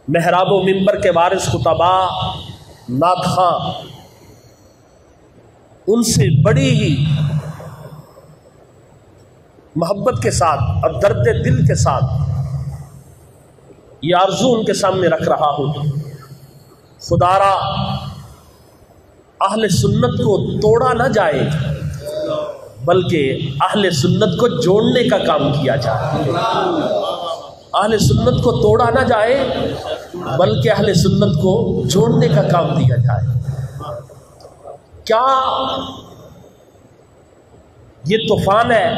محراب و منبر کے وارث خطباء، نعت خواں، ان سے بڑی ہی محبت کے ساتھ اور درد دل کے ساتھ یہ آرزو ان کے سامنے رکھ رہا ہوں، خدارا اہل سنت کو توڑا نہ جائے، بلکہ اہل سنت کو جوڑنے کا کام کیا جائے. اہل سنت کو توڑا نہ جائے بلکہ اہل سنت کو جوڑنے کا کام دیا جائے. کیا یہ طوفان ہے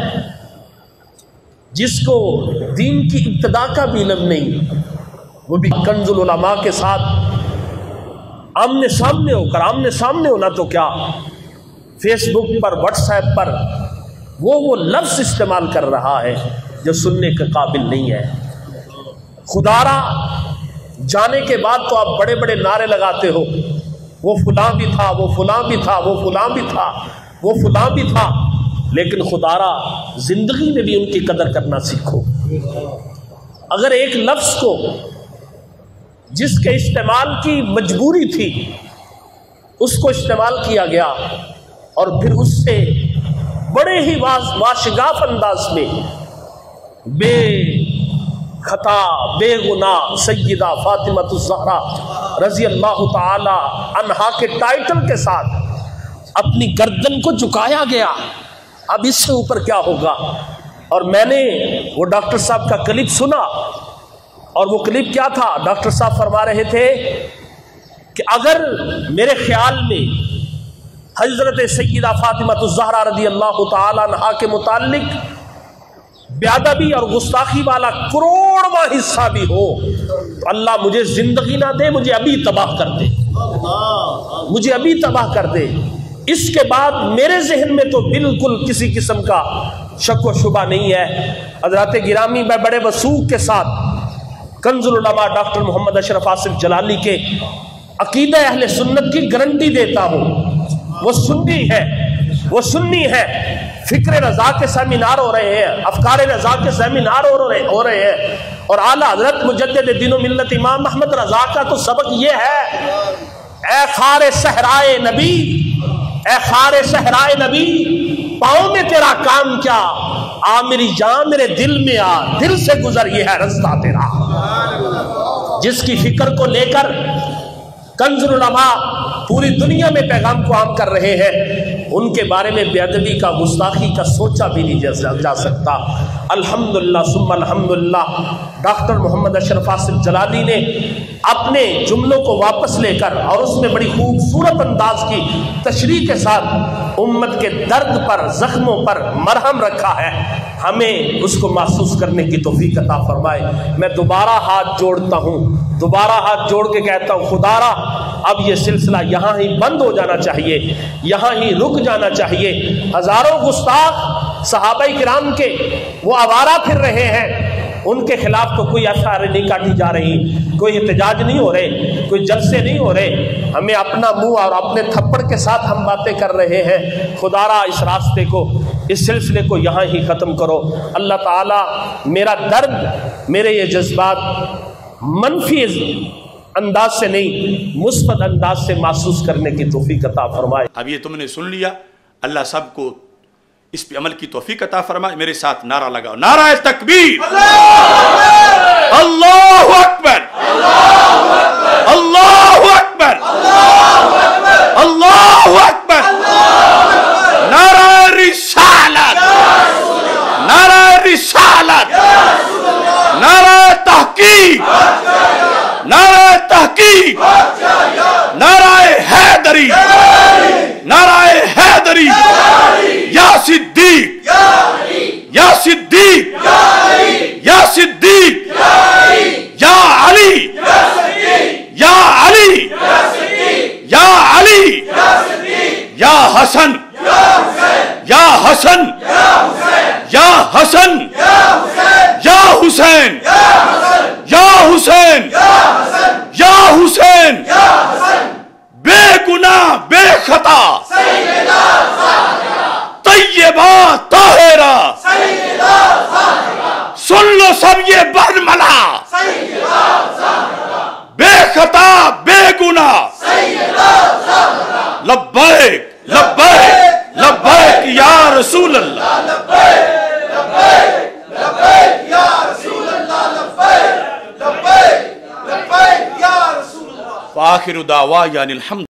جس کو دین کی ابتدا کا بھی علم نہیں، وہ بھی کنز العلماء کے ساتھ آمنے سامنے ہو کر، آمنے سامنے ہونا تو کیا، فیس بک پر، واٹس ایپ پر وہ لفظ استعمال کر رہا ہے جو سننے کے قابل نہیں ہے. خدا را جانے کے بعد تو آپ بڑے بڑے نعرے لگاتے ہو، وہ فلاں بھی تھا، وہ فلاں بھی تھا، وہ فلاں بھی تھا، وہ فلاں بھی تھا، لیکن خدا را زندگی میں بھی ان کی قدر کرنا سیکھو. اگر ایک لفظ کو جس کے استعمال کی مجبوری تھی اس کو استعمال کیا گیا اور پھر اس سے بڑے ہی واشگاف انداز میں بے خطا بے گناہ سیدہ فاطمہ الزہرا رضی اللہ تعالی عنہا کے ٹائٹل کے ساتھ اپنی گردن کو جھکایا گیا، اب اس سے اوپر کیا ہوگا؟ اور میں نے وہ ڈاکٹر صاحب کا کلپ سنا، اور وہ کلپ کیا تھا؟ ڈاکٹر صاحب فرما رہے تھے کہ اگر میرے خیال میں حضرت سیدہ فاطمہ الزہرا رضی اللہ تعالی عنہا کے متعلق بے ادبی اور گستاخی والا کروڑواں حصہ بھی ہو تو اللہ مجھے زندگی نہ دے، مجھے ابھی تباہ کر دے، مجھے ابھی تباہ کر دے. اس کے بعد میرے ذہن میں تو بالکل کسی قسم کا شک و شبہ نہیں ہے. حضرات گرامی، میں بڑے وثوق کے ساتھ کنز العلماء ڈاکٹر محمد اشرف آصف جلالی کے عقیدہ اہل سنت کی گارنٹی دیتا ہوں. وہ سنی ہے، وہ سنی ہے. فکر رضا کے سیمینار ہو رہے ہیں، افکار رضا کے سیمینار ہو رہے ہیں، اور اعلیٰ حضرت مجدد دین و ملت امام احمد رضا کا تو سبق یہ ہے، اے خار صحرائے نبی، اے خار صحرائے نبی، پاؤں میں تیرا کام کیا، آ میری جان میرے دل میں آ، دل سے گزر، یہ ہے رستہ تیرا. جس کی فکر کو لے کر کنز العلماء پوری دنیا میں پیغام کو عام کر رہے ہیں، ان کے بارے میں بے ادبی کا، گستاخی کا سوچا بھی نہیں جا سکتا. الحمدللہ ثم الحمدللہ ڈاکٹر محمد اشرف آصف جلالی نے اپنے جملوں کو واپس لے کر اور اس میں بڑی خوبصورت انداز کی تشریح کے ساتھ امت کے درد پر، زخموں پر مرہم رکھا ہے. ہمیں اس کو محسوس کرنے کی توفیق عطا فرمائے. میں دوبارہ ہاتھ جوڑتا ہوں، دوبارہ ہاتھ جوڑ کے کہتا ہوں، خدا را اب یہ سلسلہ یہاں ہی بند ہو جانا چاہیے، یہاں ہی رک جانا چاہیے. ہزاروں گستاخ صحابہ کرام کے وہ آوارہ پھر رہے ہیں، ان کے خلاف تو کوئی ایف آئی آر نہیں کاٹی جا رہی، کوئی احتجاج نہیں ہو رہے، کوئی جلسے نہیں ہو رہے. ہمیں اپنا منہ اور اپنے تھپڑ کے ساتھ ہم باتیں کر رہے ہیں. خدا را اس راستے کو، اس سلسلے کو یہاں ہی ختم کرو. اللہ تعالیٰ میرا درد، میرے یہ جذبات منفی انداز سے نہیں، مثبت انداز سے محسوس کرنے کی توفیق عطا فرمائے. اب یہ تم نے سن لیا، اللہ سب کو اس پہ عمل کی توفیق عطا فرمائے. میرے ساتھ نعرہ لگاؤ، نعرہ تکبیر، اللہ اکبر، اللہ اکبر، اللہ اکبر. نعرہ رسالت، نعرہ رسالت، نعرہ تحقیق، نعرہ تحقیق، نعرہ حیدری، نعرہ حیدری. یا صدیق، یا صدیق، یا صدیق، یا علی، یا علی، یا علی، یا حسن، یا حسن، یا حسن، یا حسین، یا حسین، یا حسین، بے گناہ بے خطا طیبہ طاہرہ، سن لو سب یہ برملا، بے خطا بے گناہ، لبیک لبیک لبیک یا رسول اللہ، وآخر دعوانا الحمد